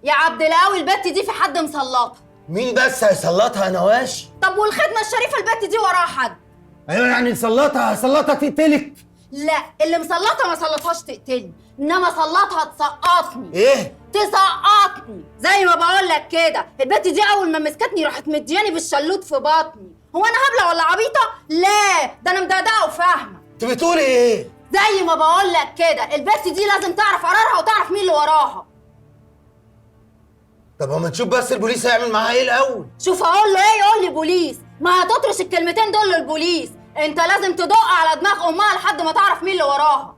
يا عبد القوي البت دي في حد مسلطها. مين بس هيسلطها يا نواش؟ طب والخدمه الشريفه البت دي وراها حد؟ ايوه يعني نسلطها تقتلك؟ لا، اللي مسلطها ما سلطهاش تقتلني، انما سلطها تسقطني. ايه؟ تسقطني زي ما بقول لك كده. البت دي اول ما مسكتني راحت مدياني بالشلوت في بطني. هو انا هبله ولا عبيطه؟ لا، ده انا مدقدقه وفاهمه. انت بتقولي ايه؟ زي ما بقول لك كده، البت دي لازم تعرف قرارها وتعرف مين اللي وراها. طب ما نشوف بس البوليس هيعمل معاها ايه الاول. شوف اقول له ايه؟ يقول لي بوليس. ما هتطرش الكلمتين دول للبوليس. انت لازم تدق على دماغ امها لحد ما تعرف مين اللي وراها.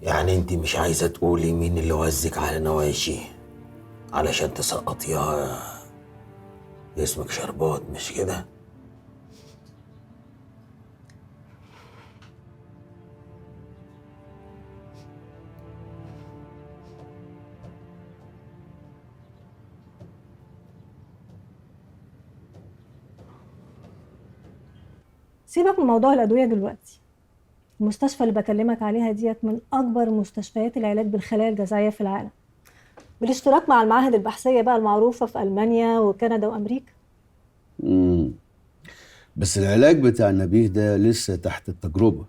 يعني انت مش عايزه تقولي مين اللي وزك على نواشي علشان تسقطيها؟ اسمك شربات مش كده؟ سيبك من موضوع الأدوية دلوقتي. المستشفى اللي بكلمك عليها ديت من أكبر مستشفيات العلاج بالخلايا الجذعية في العالم، بالاشتراك مع المعاهد البحثية بقى المعروفة في ألمانيا وكندا وأمريكا. بس العلاج بتاع نبيه ده لسه تحت التجربة.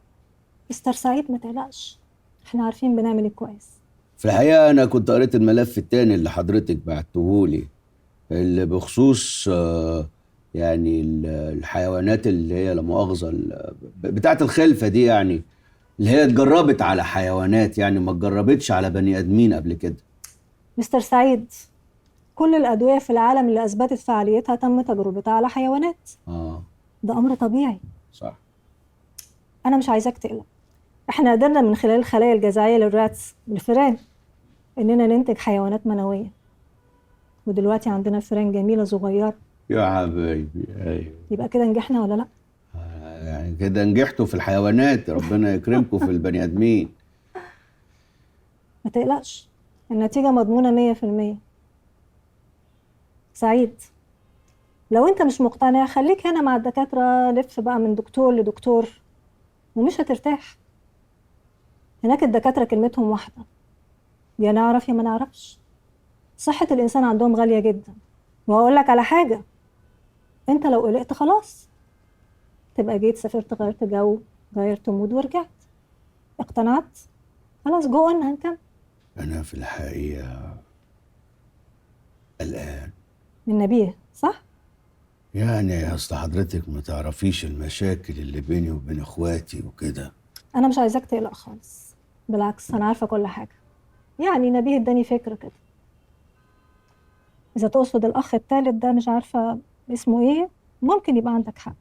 مستر سعيد ما تقلقش، احنا عارفين بنعمل ايه كويس. في الحقيقة أنا كنت قريت الملف التاني اللي حضرتك بعتهولي، اللي بخصوص يعني الحيوانات اللي هي لا مؤاخذة بتاعة الخلفة دي، يعني اللي هي اتجربت على حيوانات، يعني ما اتجربتش على بني آدمين قبل كده. مستر سعيد، كل الأدوية في العالم اللي أثبتت فعاليتها تم تجربتها على حيوانات. ده أمر طبيعي. صح. أنا مش عايزاك تقلق. احنا قدرنا من خلال الخلايا الجذعية للراتس الفئران إننا ننتج حيوانات منوية، ودلوقتي عندنا فئران جميلة صغيرة. يا حبايبي ايوه. يبقى كده نجحنا ولا لا؟ يعني كده نجحتوا في الحيوانات، ربنا يكرمكم في البني ادمين. ما تقلقش، النتيجة مضمونة 100%. سعيد، لو انت مش مقتنع خليك هنا مع الدكاترة، لف بقى من دكتور لدكتور ومش هترتاح. هناك الدكاترة كلمتهم واحدة، يا نعرف يا ما نعرفش. صحة الإنسان عندهم غالية جدا. وهقول لك على حاجة، انت لو قلقت خلاص تبقى جيت سافرت غيرت جو غيرت مود ورجعت. اقتنعت؟ خلاص جو اون هنكمل. انا في الحقيقة قلقان من نبيه، صح؟ يعني اصل حضرتك ما تعرفيش المشاكل اللي بيني وبين اخواتي وكده. انا مش عايزاك تقلق خالص، بالعكس انا عارفة كل حاجة. يعني نبيه اداني فكرة كده. اذا تقصد الاخ الثالث ده مش عارفة اسمه ايه، ممكن يبقى عندك حق،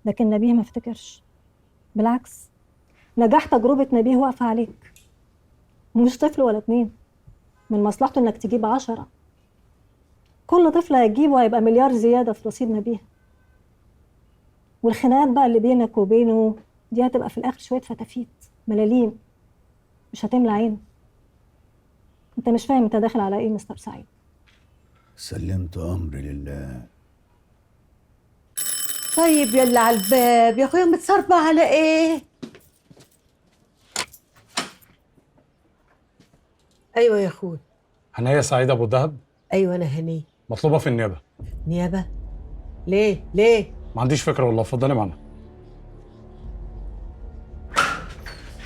لكن نبيه ما افتكرش. بالعكس، نجاح تجربة نبيه واقفة عليك. ومش طفل ولا 2، من مصلحته انك تجيب 10. كل طفل هتجيبه هيبقى مليار زيادة في رصيد نبيها. والخناقات بقى اللي بينك وبينه دي هتبقى في الآخر شوية فتافيت ملاليم، مش هتملى عينه. انت مش فاهم انت داخل على ايه مستر سعيد. سلمت امري لله. طيب يلا على الباب يا اخويا، متصربع على ايه؟ ايوه يا اخويا. هنية سعيد ابو الدهب. ايوه انا هنيه. مطلوبه في النيابه. نيابه؟ ليه؟ ما عنديش فكره والله، اتفضلي معانا.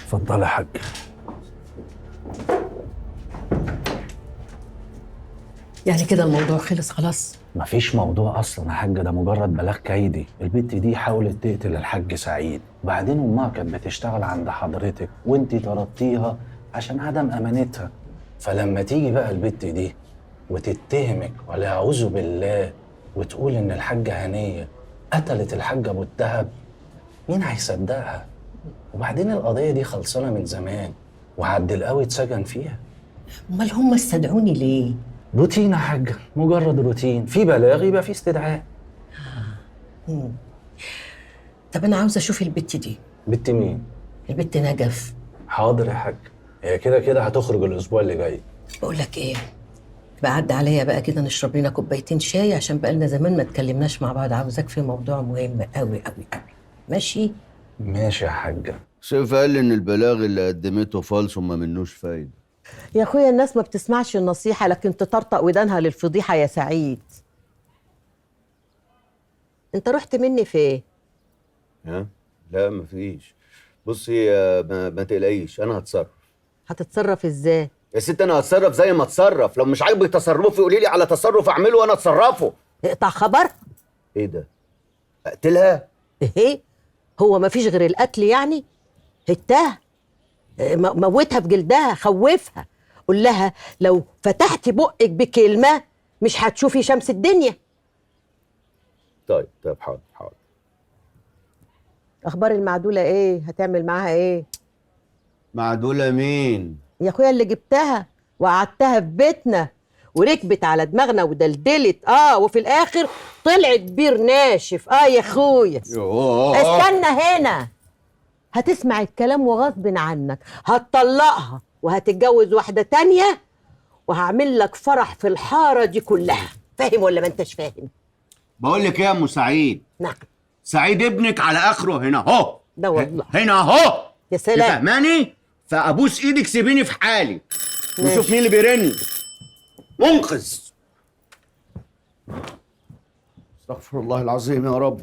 اتفضل يا حاج. يعني كده الموضوع خلص خلاص؟ مفيش موضوع اصلا يا حاج، ده مجرد بلاغ كيدي. البت دي حاولت تقتل الحاج سعيد، وبعدين امها كانت بتشتغل عند حضرتك وانت طردتيها عشان عدم امانتها. فلما تيجي بقى البت دي وتتهمك ولا اعوذ بالله وتقول ان الحاجه هنيه قتلت الحاج ابو الدهب، مين هيصدقها؟ وبعدين القضيه دي خلصانه من زمان وعبد القوي اتسجن فيها. امال هم استدعوني ليه؟ روتين يا حاج، مجرد روتين، في بلاغ يبقى في استدعاء. طب انا عاوزه اشوف البت دي. بت مين؟ البت نجف. حاضر يا حاج، هي كده كده هتخرج الاسبوع اللي جاي. بقول لك ايه، بقى عدى عليا بقى كده نشرب لنا كوبايتين شاي، عشان بقى لنا زمان ما اتكلمناش مع بعض. عاوزاك في موضوع مهم قوي قوي قوي. ماشي؟ ماشي يا حاج. سيف قال ان البلاغ اللي قدمته فالص وما منوش فايده. يا اخويا الناس ما بتسمعش النصيحه لكن تطرطق ودانها للفضيحه يا سعيد. انت رحت مني في ايه؟ ها؟ لا مفيش. بصي ما تقلقيش، انا هتصرف. هتتصرف ازاي؟ يا ست انا هتصرف زي ما اتصرف، لو مش عاجبك تصرفي قولي لي على تصرف اعمله وانا اتصرفه. اقطع خبر؟ ايه ده؟ اقتلها؟ ايه؟ هو ما فيش غير القتل يعني؟ هتها، موتها بجلدها، خوفها، قول لها لو فتحتي بقك بكلمه مش هتشوفي شمس الدنيا. طيب حاضر. اخبار المعدوله ايه؟ هتعمل معاها ايه؟ معدوله مين؟ يا اخويا اللي جبتها وقعدتها في بيتنا وركبت على دماغنا ودلدلت، وفي الاخر طلعت بير ناشف. يا اخويا استنى هنا، هتسمع الكلام وغصب عنك هتطلقها وهتتجوز واحده تانية وهعمل لك فرح في الحاره دي كلها. فاهم ولا ما انتش فاهم؟ بقول لك ايه يا ام سعيد؟ نعم. سعيد ابنك على اخره هنا اهو. ده والله هنا اهو. يا سلام. فاهماني؟ فابوس ايدك سيبيني في حالي وشوف مين اللي بيرن. منقذ. استغفر الله العظيم يا رب.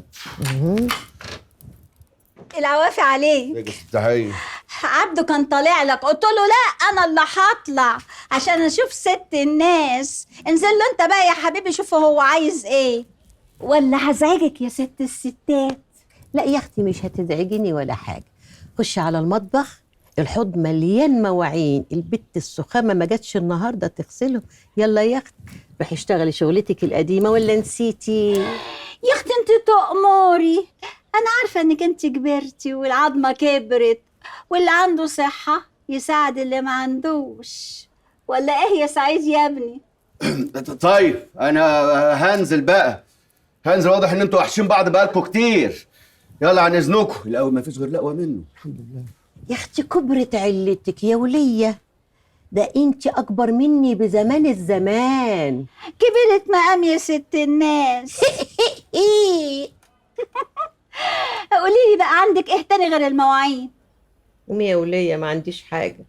العوافي عليك. تحية. عبده كان طالع لك، قلت له لا انا اللي هطلع عشان اشوف ست الناس. انزل له انت بقى يا حبيبي، شوف هو عايز ايه ولا هزعجك يا ست الستات. لا يا اختي مش هتزعجيني ولا حاجه. خش على المطبخ، الحوض مليان مواعين، البت السخامه ما جاتش النهارده تغسله. يلا يا اختي روحي اشتغلي شغلتك القديمه ولا نسيتي؟ يا اختي انت تأمري، انا عارفه انك انت كبرتي والعظمه كبرت، واللي عنده صحه يساعد اللي ما عندوش، ولا ايه يا سعيد يا ابني؟ طيب انا هنزل بقى، واضح ان انتوا وحشين بعض بقالكوا كتير. يلا عن اذنكم، الاول ما فيش غير لقوه منه. الحمد لله. يا اختي كبرت علتك يا وليه، ده انت اكبر مني بزمان الزمان. كبرت مقام يا ست الناس. قولي لي بقى عندك ايه تاني غير المواعين؟ قومي يا وليه، ما عنديش حاجه.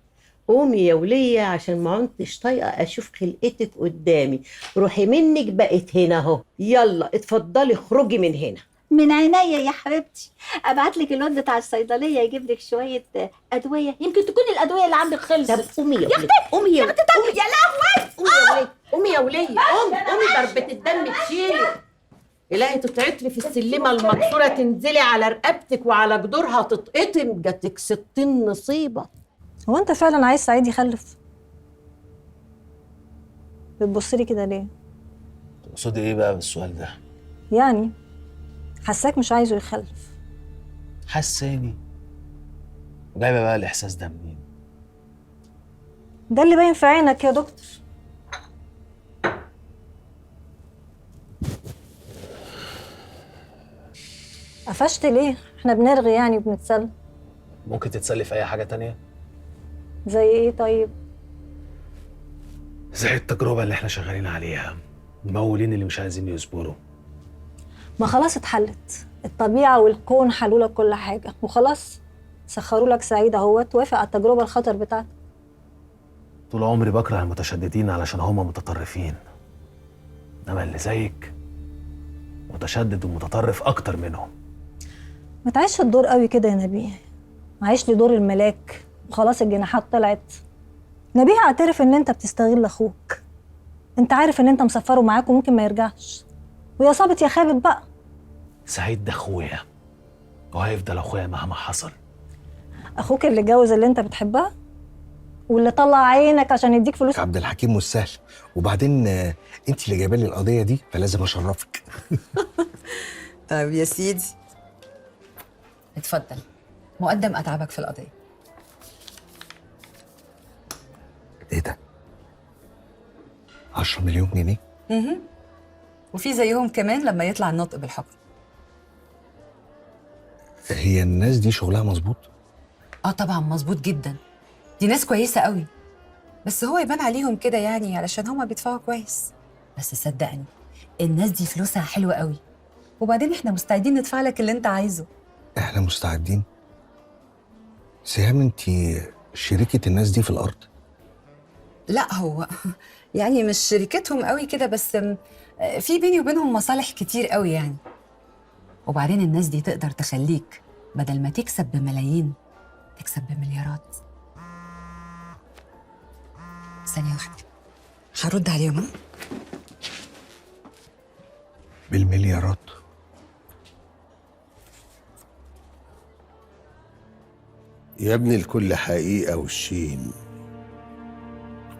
قومي يا وليه عشان ما عدتش طايقه اشوف خلقتك قدامي. روحي منك بقت هنا اهو. يلا اتفضلي اخرجي من هنا. من عينيا يا حبيبتي. ابعت لك الواد بتاع الصيدليه يجيب لك شويه ادويه، يمكن تكون الادويه اللي عندك خلصت. طب قومي يا وليه، قومي يا اختي. طب يا لهوي، قومي يا وليه، قومي ضربه الدم تشيلي. إلهي تتعطري في السلمة المكسورة تنزلي على رقبتك وعلى جدورها تتقطم، جاتك 60 نصيبة. هو انت فعلا عايز سعيد يخلف؟ بتبصلي كده ليه؟ تقصدي ايه بقى بالسؤال ده؟ يعني حساك مش عايزه يخلف. حساني؟ وجايبه بقى الاحساس ده منين؟ ده اللي باين في عينك يا دكتور. قفشت ليه؟ احنا بنرغي يعني وبنتسلى. ممكن تتسلي في اي حاجه تانية؟ زي ايه طيب؟ زي التجربه اللي احنا شغالين عليها، الممولين اللي مش عايزين يصبروا. ما خلاص اتحلت، الطبيعة والكون حلوا لك كل حاجة وخلاص. سخروا لك سعيد اهوت، وافق على التجربة الخطر بتاعتك. طول عمري بكره المتشددين علشان هم متطرفين، انما اللي زيك متشدد ومتطرف اكتر منهم. ما تعيش الدور قوي كده يا نبيه، عايش لي دور الملاك وخلاص الجناحات طلعت. نبيه اعترف ان انت بتستغل اخوك، انت عارف ان انت مسفره معاك وممكن ما يرجعش، ويا صابت يا خابت بقى. سعيد ده اخويا وهيفضل اخويا مهما حصل. اخوك اللي اتجوز اللي انت بتحبها واللي طلع عينك عشان يديك فلوس. عبد الحكيم مش سهل، وبعدين انت اللي جايبه لي القضيه دي فلازم اشرفك. طيب يا سيدي اتفضل، مقدم اتعابك في القضيه. ايه ده؟ 10 مليون جنيه؟ وفي زيهم كمان لما يطلع النطق بالحكم. هي الناس دي شغلها مظبوط؟ اه طبعا مظبوط جدا، دي ناس كويسه قوي، بس هو يبان عليهم كده يعني علشان هما بيدفعوا كويس. بس صدقني الناس دي فلوسها حلوه قوي، وبعدين احنا مستعدين ندفع لك اللي انت عايزه. احنا مستعدين؟ سهام انت شريكة الناس دي في الارض؟ لا هو يعني مش شركتهم قوي كده، بس في بيني وبينهم مصالح كتير قوي يعني. وبعدين الناس دي تقدر تخليك بدل ما تكسب بملايين تكسب بمليارات. ثانية واحدة هرد عليهم. بالمليارات؟ يا ابني الكل حقيقة والشين،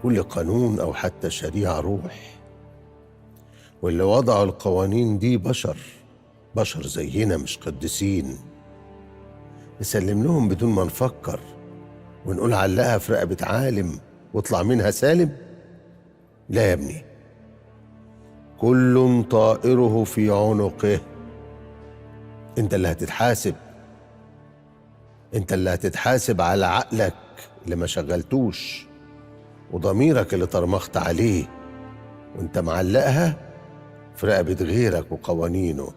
كل قانون أو حتى شريعة روح، واللي وضعوا القوانين دي بشر زينا مش قديسين. نسلم لهم بدون ما نفكر ونقول علقها في رقبة عالم واطلع منها سالم؟ لا يا ابني، كل طائره في عنقه. انت اللي هتتحاسب، انت اللي هتتحاسب على عقلك اللي ما شغلتوش وضميرك اللي طرمخت عليه وانت معلقها في رقبة غيرك وقوانينه.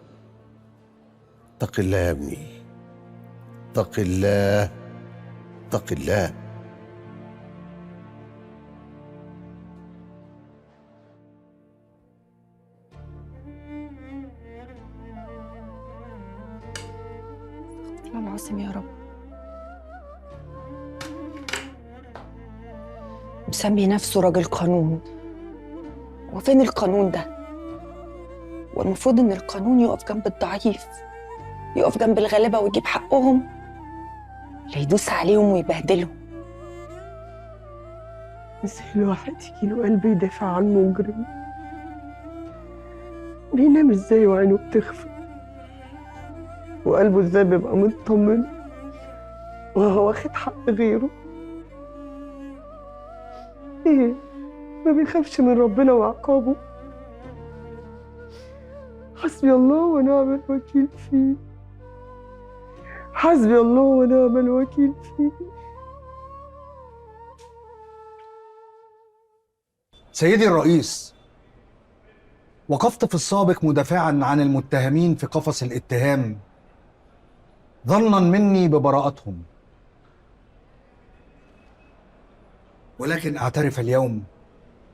اتق الله يا ابني، اتق الله، اتق الله. الله العظيم يا رب. مسمي نفسه راجل قانون، وفين القانون ده؟ والمفروض ان القانون يقف جنب الضعيف، يقف جنب الغلابه ويجيب حقهم، لا يدوس عليهم ويبهدلهم. ازاي الواحد يجيله قلب يدافع عن مجرم؟ بينام ازاي وعينه بتخفى وقلبه ازاي بيبقى مطمن وهو واخد حق غيره؟ ايه، ما بيخافش من ربنا وعقابه؟ حسبي الله ونعم الوكيل فيه، حسبي الله ونعم الوكيل فيه. سيدي الرئيس، وقفت في السابق مدافعا عن المتهمين في قفص الاتهام ظنا مني ببراءتهم، ولكن اعترف اليوم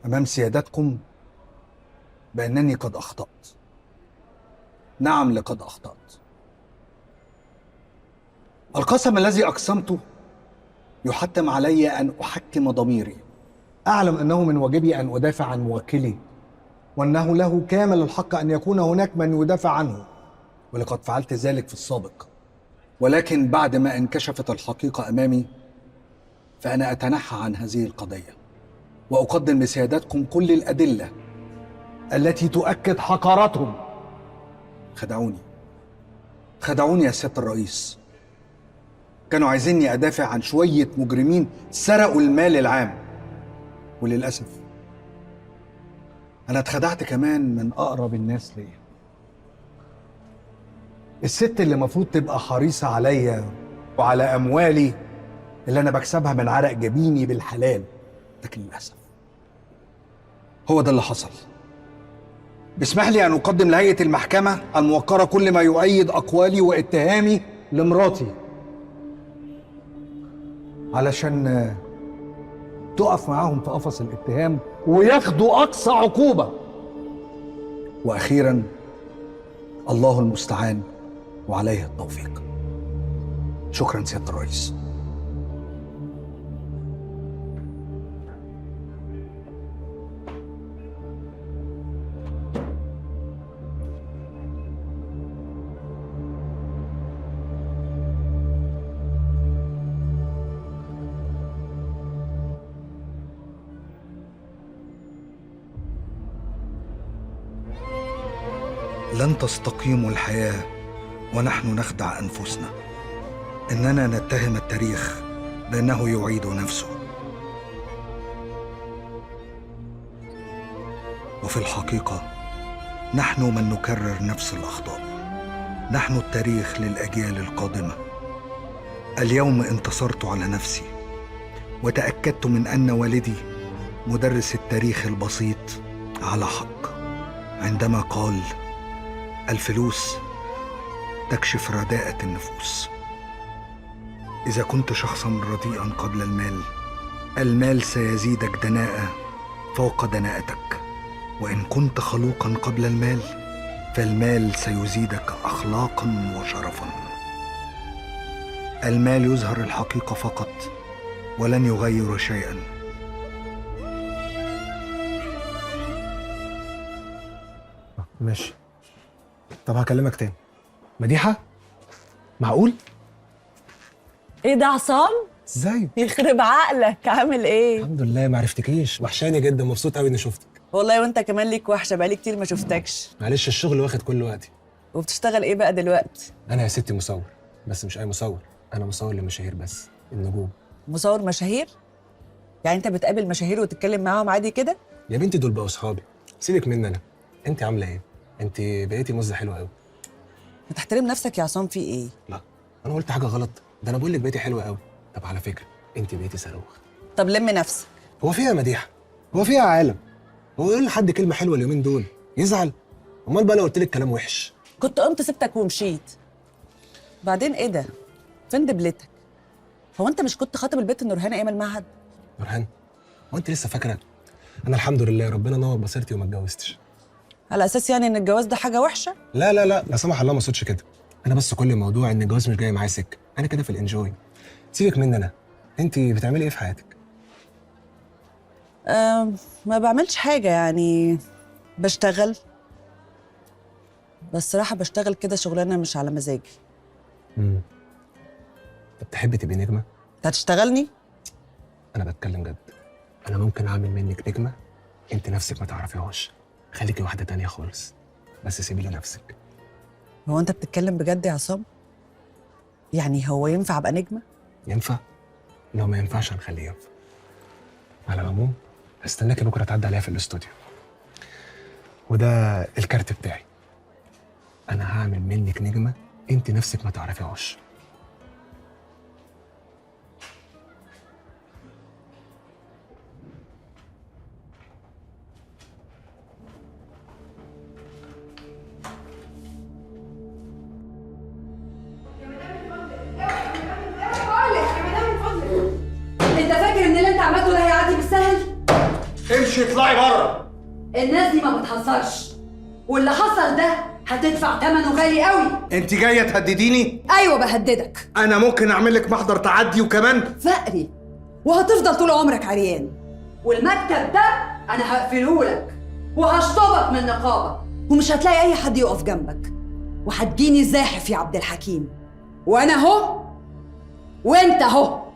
امام سيادتكم بانني قد اخطأت. نعم، لقد اخطأت. القسم الذي اقسمته يحتم علي ان احكم ضميري. اعلم انه من واجبي ان ادافع عن موكلي، وانه له كامل الحق ان يكون هناك من يدافع عنه، ولقد فعلت ذلك في السابق. ولكن بعد ما انكشفت الحقيقة امامي فانا اتنحى عن هذه القضية، واقدم لسيادتكم كل الادلة التي تؤكد حقارتهم. خدعوني يا سيادة الرئيس. كانوا عايزيني ادافع عن شوية مجرمين سرقوا المال العام، وللأسف أنا اتخدعت كمان من أقرب الناس ليا. الست اللي المفروض تبقى حريصة عليا وعلى أموالي اللي أنا بكسبها من عرق جبيني بالحلال، لكن للأسف هو ده اللي حصل. اسمح لي أن أقدم لهيئة المحكمة الموقرة كل ما يؤيد أقوالي واتهامي لمراتي، علشان تقف معاهم في قفص الاتهام وياخدوا أقصى عقوبة. وأخيرا الله المستعان وعليه التوفيق. شكرا سيادة الرئيس. لن تستقيم الحياة ونحن نخدع أنفسنا إننا نتهم التاريخ بأنه يعيد نفسه، وفي الحقيقة نحن من نكرر نفس الأخطاء. نحن التاريخ للأجيال القادمة. اليوم انتصرت على نفسي وتأكدت من أن والدي مدرس التاريخ البسيط على حق عندما قال: الفلوس تكشف رداءة النفوس. إذا كنت شخصا رديئا قبل المال، المال سيزيدك دناءة فوق دناءتك، وإن كنت خلوقا قبل المال فالمال سيزيدك أخلاقا وشرفا. المال يظهر الحقيقة فقط ولن يغير شيئا. ماشي، طب هكلمك تاني. مديحة، معقول؟ ايه ده عصام؟ ازاي؟ يخرب عقلك، عامل ايه؟ الحمد لله، ما عرفتكيش، وحشاني جدا، مبسوط قوي اني شفتك. والله وانت كمان ليك وحشه، بقالي كتير ما شفتكش. معلش الشغل واخد كل وقتي. وبتشتغل ايه بقى دلوقتي؟ انا يا ستي مصور، بس مش اي مصور، انا مصور للمشاهير بس، النجوم. مصور مشاهير؟ يعني انت بتقابل مشاهير وتتكلم معاهم عادي كده؟ يا بنتي دول بقوا اصحابي، سيبك مني انا. انت عامله ايه؟ انت بقيتي مزه حلوه قوي. ما تحترم نفسك يا عصام، في ايه؟ لا انا قلت حاجه غلط؟ ده انا بقول لك بقيتي حلوه قوي. طب على فكره انت بقيتي صاروخ. طب لم نفسك. هو فيها مديحه؟ هو فيها عالم؟ هو يقول لحد كلمه حلوه اليومين دول يزعل؟ امال بقى لو قلت لك كلام وحش؟ كنت قمت سبتك ومشيت. بعدين ايه ده؟ فين دبلتك؟ هو انت مش كنت خاطب البت نورهان ايام المعهد؟ نورهان؟ هو انت لسه فاكره؟ انا الحمد لله ربنا نور بصيرتي وما اتجوزتش. على اساس يعني ان الجواز ده حاجه وحشه؟ لا لا لا، لا سمح الله ما اقصدش كده. انا بس كل الموضوع ان الجواز مش جاي معايا سكه، انا كده في الانجوي. سيبك مني انا. انت بتعملي ايه في حياتك؟ ما بعملش حاجه، يعني بشتغل، بس صراحه بشتغل كده شغلانه مش على مزاجي. طب تحبي تبقي نجمه؟ انت هتشتغلني؟ انا بتكلم جد. انا ممكن اعمل منك نجمه انت نفسك ما تعرفيهاش. خليكي واحده تانية خالص، بس سيبي لي نفسك. هو انت بتتكلم بجد يا عصام؟ يعني هو ينفع ابقى نجمه؟ ينفع؟ لو ما ينفعش هنخليه ينفع. على العموم هستناكي بكره تعدي عليا في الاستوديو، وده الكارت بتاعي. انا هعمل منك نجمه انت نفسك ما تعرفيهاش. انت فاكر ان اللي انت عملته ده هيعدي بالسهل؟ امشي اطلعي بره. الناس دي ما بتهزرش، واللي حصل ده هتدفع ثمنه غالي قوي. انت جايه تهدديني؟ ايوه بهددك. انا ممكن اعمل لك محضر تعدي وكمان فقري، وهتفضل طول عمرك عريان. والمكتب ده انا هقفلهولك وهشطبك من النقابه، ومش هتلاقي اي حد يقف جنبك، وهتجيني زاحف يا عبد الحكيم. وانا اهو وانت اهو.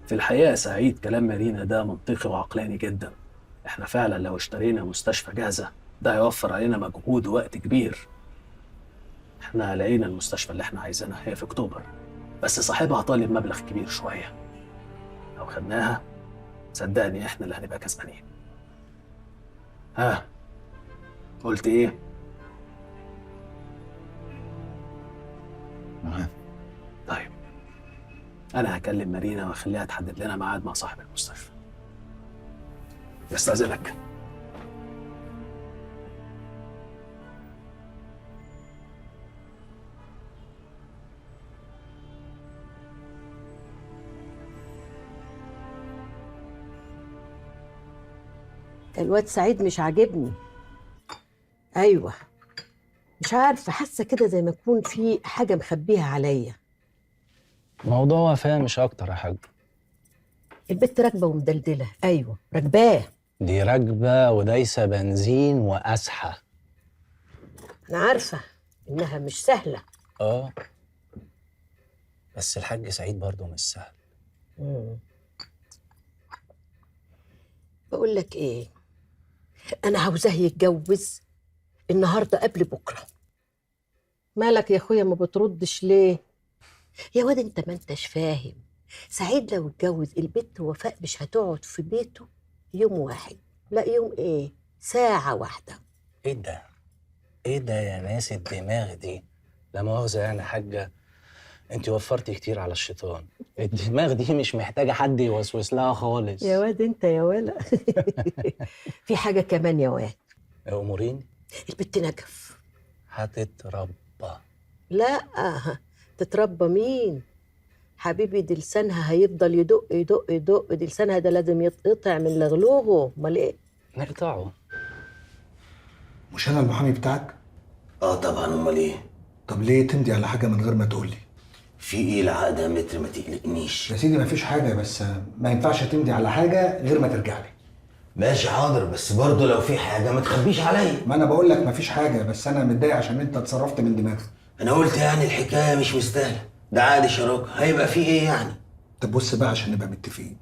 في الحقيقة يا سعيد كلام مارينا ده منطقي وعقلاني جدا. احنا فعلا لو اشترينا مستشفى جاهزة ده هيوفر علينا مجهود ووقت كبير. احنا لقينا المستشفى اللي احنا عايزينها، هي في اكتوبر، بس صاحبها طالب مبلغ كبير شوية. لو خدناها صدقني احنا اللي هنبقى كسبانين. ها، قلت ايه؟ طيب انا هكلم مارينا واخليها تحدد لنا ميعاد مع صاحب المستشفى. يستأذنك. الواد سعيد مش عاجبني. ايوه، مش عارفه، حاسه كده زي ما يكون في حاجه مخبيها عليا. موضوع وفاة مش اكتر يا حاج. البت راكبه ومدلدله. ايوه راكباه. دي راكبه ودايسه بنزين واسحه. انا عارفه انها مش سهله. اه بس الحاج سعيد برضه مش سهل. بقول لك ايه، انا عاوزاه يتجوز النهارده قبل بكره. مالك يا اخويا ما بتردش ليه؟ يا واد انت ما انتش فاهم، سعيد لو اتجوز البت وفاء مش هتقعد في بيته يوم واحد، لا يوم ايه، ساعة واحدة. ايه ده؟ ايه ده يا ناس الدماغ دي؟ لا مؤاخذة يعني يا حاجة، انت وفرتي كتير على الشيطان. الدماغ دي مش محتاجة حد يوسوس لها خالص. يا واد انت يا ولا. في حاجة كمان يا واد. اموريني. البت نجف هتتربى. لا، تتربى مين؟ حبيبي دي لسانها هيفضل يدق يدق يدق، دي لسانها ده لازم يتقطع من لغلوغه. امال ايه؟ نقطعه. مش انا المحامي بتاعك؟ اه طبعا، امال ايه؟ طب ليه تمضي على حاجه من غير ما تقول لي؟ في ايه العقد يا متر؟ ما تقلقنيش يا سيدي مفيش حاجه، بس ما ينفعش تمضي على حاجه غير ما ترجع لي. ماشي حاضر، بس برضه لو في حاجه ما تخبيش عليا. ما انا بقول لك مفيش حاجه، بس انا متضايق عشان انت اتصرفت من دماغك. انا قلت يعني الحكايه مش مستاهله، ده عقد شراكه، هيبقى فيه ايه يعني؟ طب بص بقى عشان نبقى متفقين،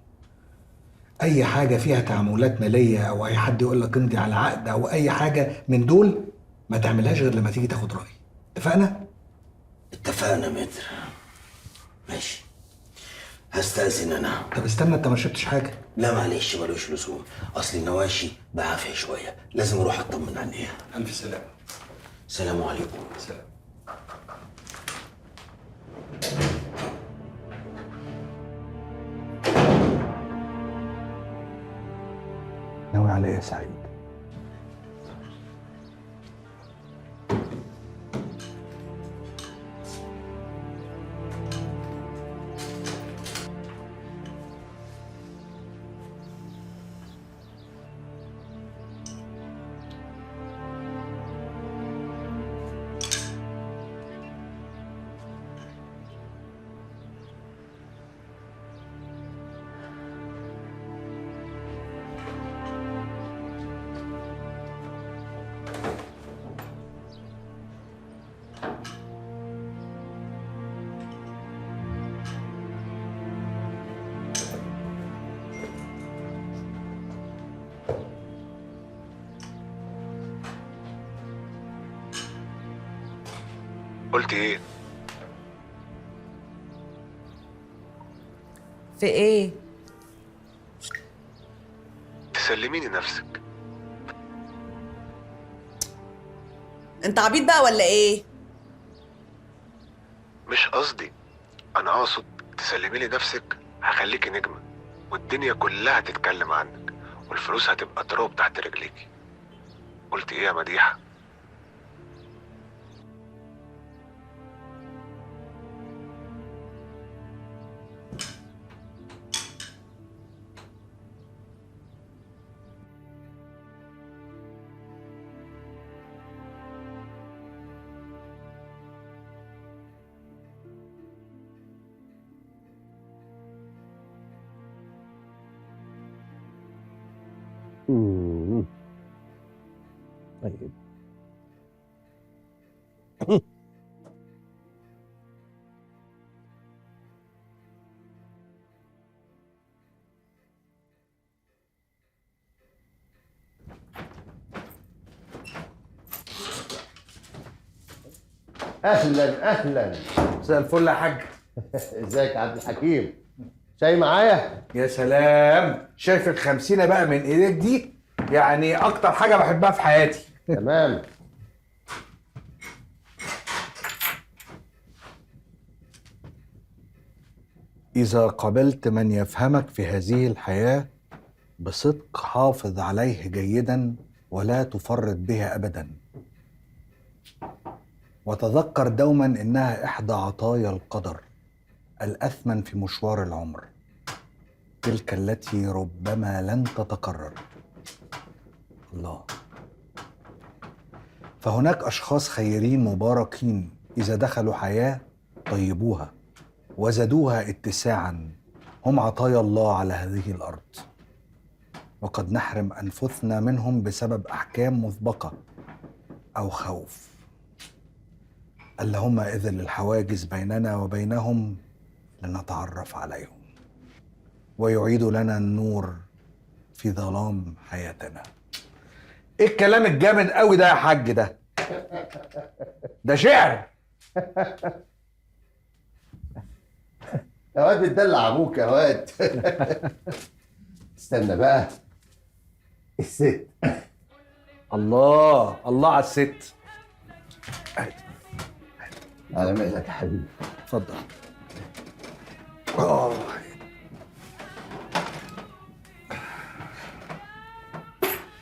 اي حاجه فيها تعاملات ماليه او اي حد يقول لك امضي على عقد او اي حاجه من دول ما تعملهاش غير لما تيجي تاخد رايي. اتفقنا؟ اتفقنا متر. ماشي، هستأذن انا. طب استنى، انت ما شربتش حاجه؟ لا معلش ملوش لزوم، اصل النواشي بعافيه شويه، لازم اروح اطمن عليها. الف سلامه. السلام عليكم. سلام. ناوي على ايه يا سعيد؟ قلت ايه؟ في ايه؟ تسلميني نفسك. انت عبيط بقى ولا ايه؟ مش قصدي، انا اقصد تسلمي لي نفسك، هخليكي نجمة والدنيا كلها تتكلم عنك والفلوس هتبقى تراب تحت رجليكي. قلت ايه يا مديحة؟ طيب. اهلا اهلا. مساء الفل يا حاج. ازيك يا عبد الحكيم؟ شاي معايا؟ يا سلام، شايف ال50 بقى من ايديك دي يعني اكتر حاجه بحبها في حياتي. تمام. إذا قابلت من يفهمك في هذه الحياة بصدق حافظ عليه جيدا ولا تفرط به أبدا، وتذكر دوما إنها إحدى عطايا القدر الأثمن في مشوار العمر، تلك التي ربما لن تتكرر. الله. فهناك أشخاص خيرين مباركين إذا دخلوا حياة طيبوها وزادوها اتساعا، هم عطايا الله على هذه الأرض، وقد نحرم أنفسنا منهم بسبب أحكام مسبقة أو خوف. اللهم إذن للحواجز بيننا وبينهم لنتعرف عليهم ويعيد لنا النور في ظلام حياتنا. ايه الكلام الجامد قوي ده يا حاج؟ ده شعر. يا واد بتدلع ابوك يا واد. استنى بقى. الست. الله الله على الست. على مهلك يا حبيبي. اتفضل.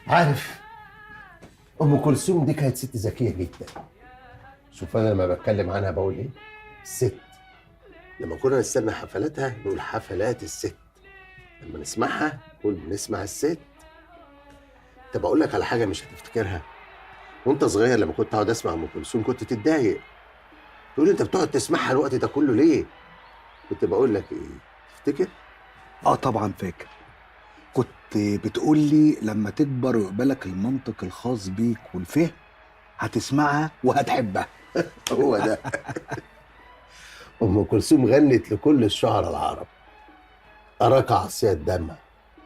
عارف، ام كلثوم دي كانت ست ذكيه جدا. شوف انا لما بتكلم عنها بقول ايه؟ الست. لما كنا نستنى حفلاتها نقول حفلات الست، لما نسمعها نقول بنسمع الست. طب اقول لك على حاجه مش هتفتكرها. وانت صغير لما كنت اقعد اسمع ام كلثوم كنت تتضايق، تقول انت بتقعد تسمعها الوقت ده كله ليه؟ كنت بقول لك ايه؟ تفتكر؟ طبعا فاكر. كنت بتقول لي لما تكبر ويقبلك المنطق الخاص بيك والفهم هتسمعها وهتحبها. هو ده. ام كلثوم غنت لكل الشعراء العرب. اراك عصي الدمع،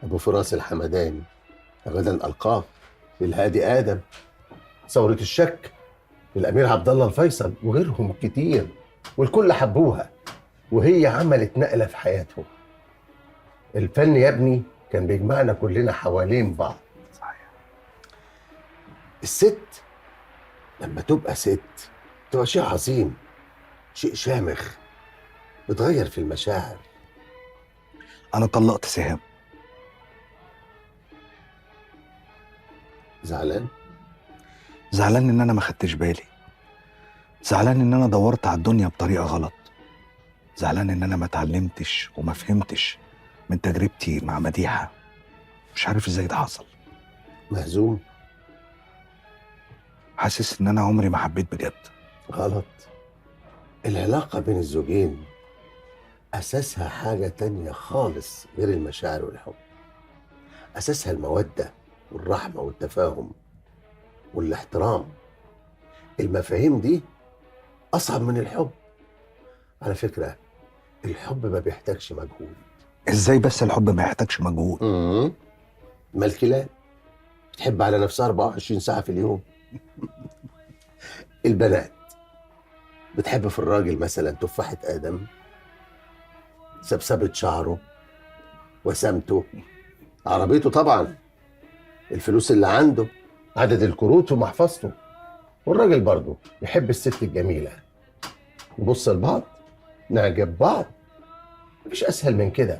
ابو فراس الحمداني، غدا الالقاف للهادي ادم، ثوره الشك للامير عبد الله الفيصل وغيرهم كتير، والكل حبوها وهي عملت نقله في حياتهم. الفن يا ابني كان بيجمعنا كلنا حوالين بعض. صحيح. الست لما تبقى ست تبقى شيء عظيم، شيء شامخ، بتغير في المشاعر. أنا طلقت سهام. زعلان؟ زعلان إن أنا ما خدتش بالي، زعلان إن أنا دورت على الدنيا بطريقة غلط، زعلان إن أنا ما اتعلمتش وما فهمتش من تجربتي مع مديحة. مش عارف إزاي ده حصل. مهزوم؟ حاسس إن أنا عمري ما حبيت بجد. غلط. العلاقة بين الزوجين أساسها حاجة تانية خالص غير المشاعر والحب. أساسها المودة والرحمة والتفاهم والاحترام. المفاهيم دي أصعب من الحب. على فكرة الحب ما بيحتاجش مجهود. إزاي بس الحب ما يحتاجش مجهود؟ ما الكلاب بتحب على نفسها 24 ساعة في اليوم. البنات بتحب في الراجل مثلا تفاحة آدم، سبسبة شعره، وسامته، عربيته طبعا، الفلوس اللي عنده، عدد الكروت في محفظته. والراجل برضه يحب الست الجميلة. نبص لبعض، نعجب بعض، مفيش أسهل من كده.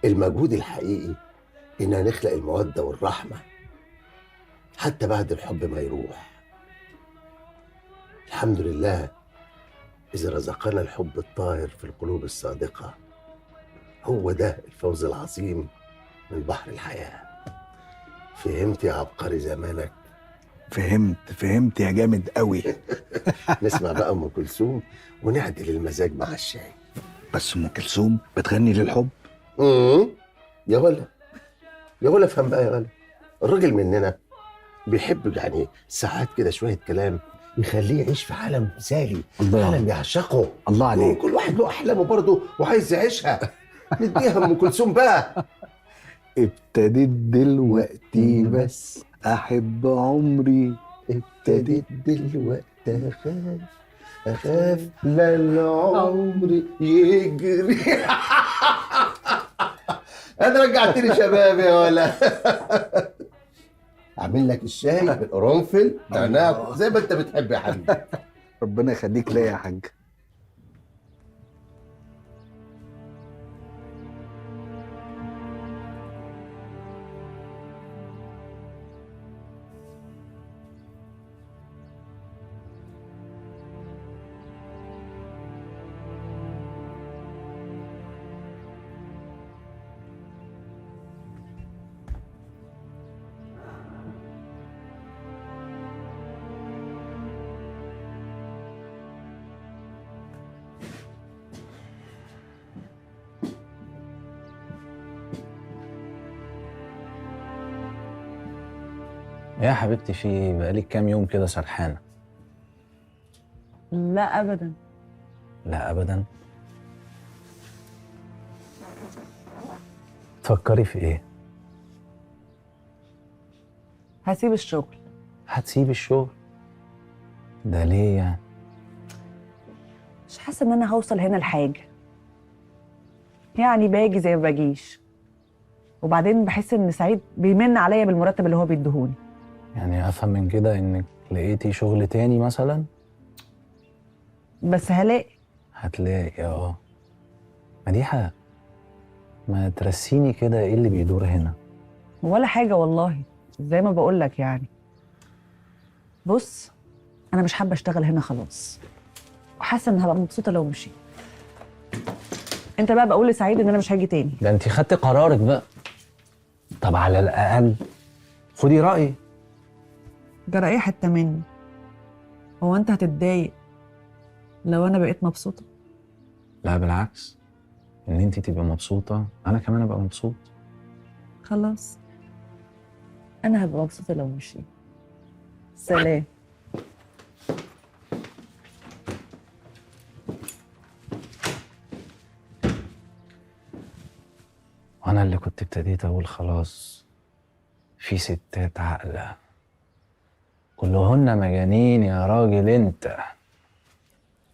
المجهود الحقيقي إننا نخلق المودة والرحمة حتى بعد الحب ما يروح. الحمد لله إذا رزقنا الحب الطاهر في القلوب الصادقة. هو ده الفوز العظيم من بحر الحياة. فهمت يا عبقري زمانك؟ فهمت يا جامد قوي. نسمع بقى أم كلثوم ونعدل المزاج مع الشاي. بس أم كلثوم بتغني للحب؟ يا ولا يا ولا افهم بقى يا ولا. الراجل مننا بيحب يعني ساعات كده شوية كلام يخليه يعيش في عالم مثالي، عالم يعشقه. الله عليك. كل واحد له أحلامه برضه وعايز يعيشها. نديها أم كلثوم بقى. ابتديت دلوقتي بس أحب عمري ابتديت دلوقتي اخاف لا العمر يجري. انا رجعتني شباب يا ولا. اعمل لك الشاي بالقرنفل نعناع زي ما انت بتحب يا حبيبي. ربنا يخليك ليا يا حاج. يا حبيبتي في إيه؟ بقالك كام يوم كده سرحانة. لا ابدا. لا أبدا. تفكري في إيه؟ هسيب الشغل. هتسيبي الشغل؟ ده ليه يعني؟ مش حاسه ان انا هوصل هنا لحاجه، يعني باجي زي ما باجيش، وبعدين بحس ان سعيد بيمن عليا بالمرتب اللي هو بيديهوني. يعني أفهم من كده إنك لقيتي شغل تاني مثلا؟ بس هلاقي. هتلاقي مديحة، ما ترسيني كده إيه اللي بيدور هنا؟ ولا حاجه والله، زي ما بقول لك يعني. بص، انا مش حابه اشتغل هنا خلاص، وحاسه ان هبقى مبسوطه لو مشيت. انت بقى بقول لسعيد ان انا مش هاجي تاني. ده أنت خدتي قرارك بقى. طب على الأقل خدي رأيي. جرى ايه حته مني؟ هو انت هتتضايق لو انا بقيت مبسوطه؟ لا بالعكس، إن أنت تبقى مبسوطة أنا كمان أبقى مبسوط. خلاص، انا هبقى مبسوطه لو مشيت. سلام. وأنا اللي كنت ابتديت أقول خلاص في ستات عاقلة كلهن مجانين يا راجل أنت.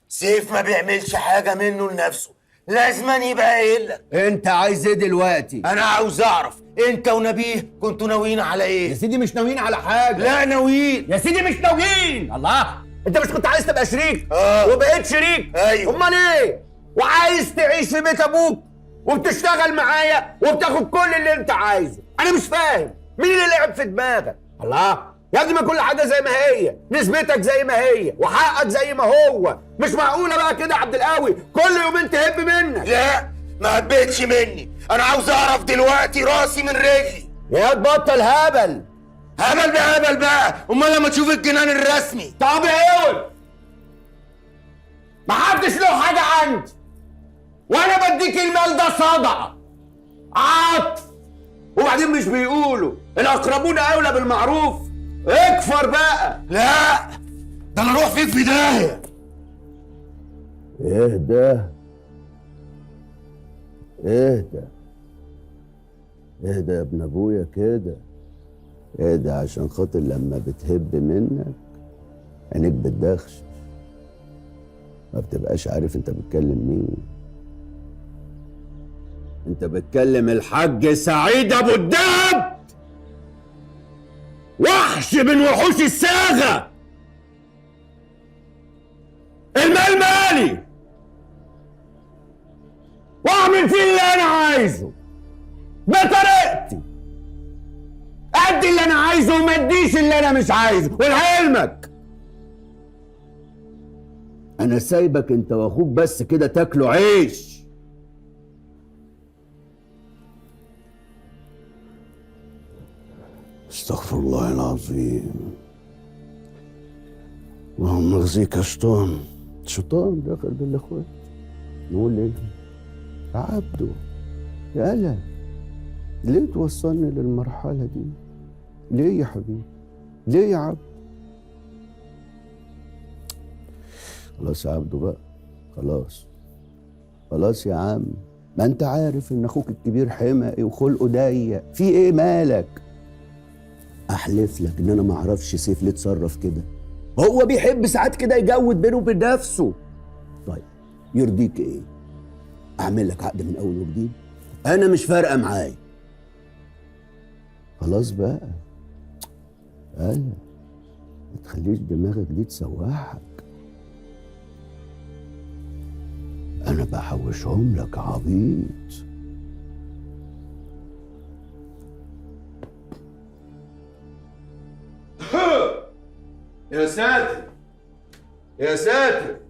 سيف ما بيعملش حاجة منه لنفسه، لازما يبقى قايل لك. انت عايز ايه دلوقتي؟ انا عاوز اعرف انت ونبيه كنتوا ناويين على ايه؟ يا سيدي مش ناويين على حاجه. لا ناويين يا سيدي مش ناويين. الله، انت مش كنت عايز تبقى شريك وبقيت شريك؟ ايوه. امال ايه؟ وعايز تعيش في بيت ابوك وبتشتغل معايا وبتاخد كل اللي انت عايزه. انا مش فاهم مين اللي لعب في دماغك؟ الله يا ابني، ما كل حاجه زي ما هي، نسبتك زي ما هي، وحقك زي ما هو. مش معقوله بقى كده يا عبد القوي كل يومين تهب منك. لا ما هبتش مني، انا عاوز اعرف دلوقتي راسي من رجلي. يا تبطل هبل. هبل بهبل بقى، امال لما تشوف الجنان الرسمي. طب ايه؟ ما حدش له حاجه عندي، وانا بديك المال ده صدقه عطف. وبعدين مش بيقولوا الاقربون اولى بالمعروف؟ اكفر بقى. لا ده انا اروح فيك في داهيه. اهدى اهدى اهدى يا ابن ابويا كده. اهدى عشان خاطر لما بتهب منك عينيك بتدخش، ما بتبقاش عارف انت بتكلم مين. انت بتكلم الحاج سعيد ابو الدهب، وحش من وحوش الساغه. المال مالي واعمل فيه اللي انا عايزه بطريقتي. ادي اللي انا عايزه وما اديش اللي انا مش عايزه. ولعلمك انا سايبك انت واخوك بس كده تاكلوا عيش. استغفر الله العظيم. اللهم اخزيك يا شيطان. شيطان دخل بالاخوات. نقول ايه؟ عبده يالا، ليه توصلني للمرحله دي؟ ليه يا حبيبي؟ ليه يا عبد؟ خلاص يا عبده بقى، خلاص خلاص يا عم. ما انت عارف ان اخوك الكبير حمقي وخلقه ضيق. في ايه مالك؟ احلف لك ان انا ما اعرفش سيف ليه اتصرف كده. هو بيحب ساعات كده يجود بينه وبين نفسه. طيب يرضيك ايه؟ اعمل لك عقد من اول وجديد؟ انا مش فارقه معايا. خلاص بقى. ايوه، ما تخليش دماغك دي تسوحك. انا بحوشهم لك عبيط. يا ساتر يا ساتر.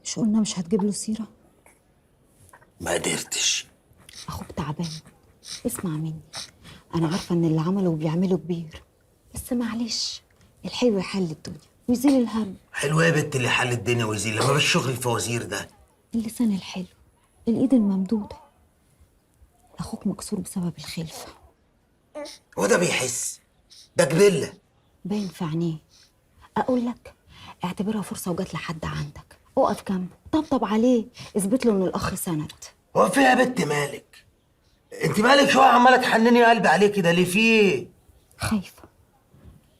مش قلنا مش هتجيب له سيرة؟ ما قدرتش. أخوك تعبان. اسمع مني، أنا عارفة إن اللي عمله وبيعمله كبير، بس معلش، الحلو يحل الدنيا ويزيل الهم. حلو يا بنت اللي حل الدنيا ويزيل، لما بالشغل الفوازير ده. اللسان الحلو، الإيد الممدودة. أخوك مكسور بسبب الخلفة. هو ده بيحس؟ ده جبلة. باين في عينيه. أقول لك اعتبرها فرصة وجات لحد عندك، اقف جنبه، طبطب عليه، اثبت له إن الأخ سند. هو في يا بنت مالك؟ انت مالك شويه عماله تحنني قلبي عليه كده ليه؟ في ايه؟ خايفة.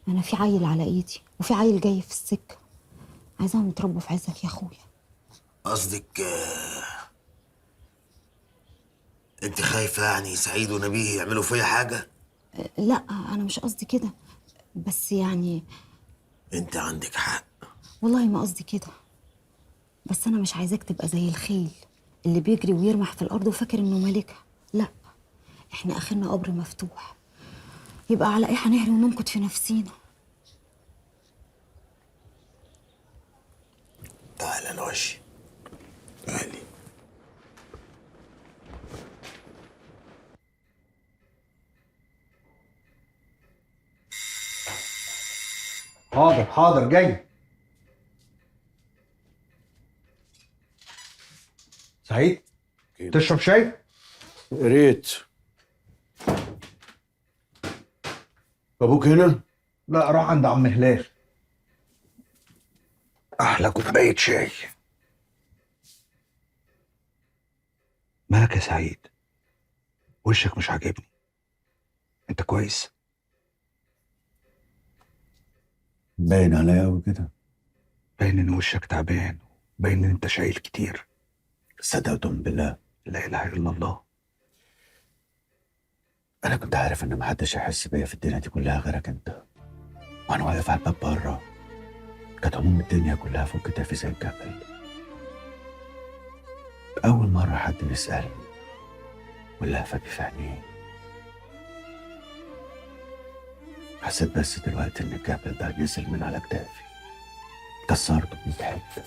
أنا في عيل على إيدي وفي عيل جاي في السكة، عايزاهم يتربوا في عزك يا أخويا. قصدك انت خايفه يعني سعيد ونبيه يعملوا فيا حاجه؟ لا أنا مش قصدي كده، بس يعني انت عندك حق. والله ما قصدي كده، بس أنا مش عايزاك تبقى زي الخيل اللي بيجري ويرمح في الأرض وفاكر إنه ملكها. لا، إحنا آخرنا قبر مفتوح، يبقى على إيه هنهري وننكد في نفسينا؟ تعالى انا وشي. تعالي. حاضر حاضر جاي. سعيد تشرب شاي؟ يا ريت. ابوك هنا؟ لا، راح عند عم هلال. احلى كوبايه شاي. مالك يا سعيد؟ وشك مش عاجبني. انت كويس؟ باين عليا قوي كده. باين ان وشك تعبان، باين ان انت شايل كتير. صدقتم بالله. لا اله الا الله. انا كنت عارف ان محدش هيحس بيا في الدنيا دي كلها غيرك انت. وانا واقف على الباب بره، كانت هموم الدنيا كلها فوق كتافي زي الجبل. اول مره حد بيسالني واللهفه دي في عينيه، حسيت بس دلوقتي ان الجبل ده نزل من على كتافي، كسرته ب100 حته.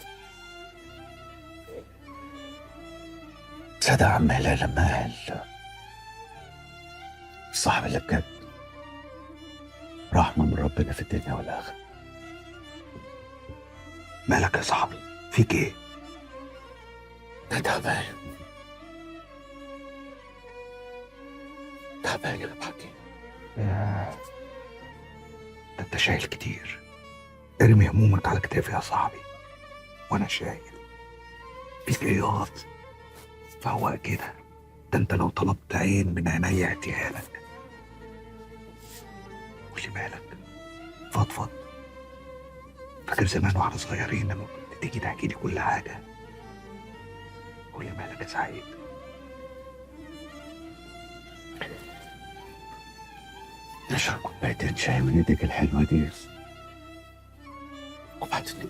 صدق عم هلال لما قال الصاحب اللي بجد رحمه من ربنا في الدنيا والاخره. مالك يا صاحبي؟ فيك ايه؟ انا تعبان. تعبان يا حكيم. ده انت شايل كتير. ارمي همومك على كتافي يا صاحبي وانا شايل. فيك ايه ياض؟ فهو كده. ده انت لو طلبت عين من عينيا اعطيها لك. قولي مالك؟ فضفض. فاكر زمان واحنا صغيرين لما كنت تيجي تحكي لي كل حاجه؟ قولي مالك يا سعيد؟ نشرب كوبايتين شاي من ايدك الحلوه دي وبعدين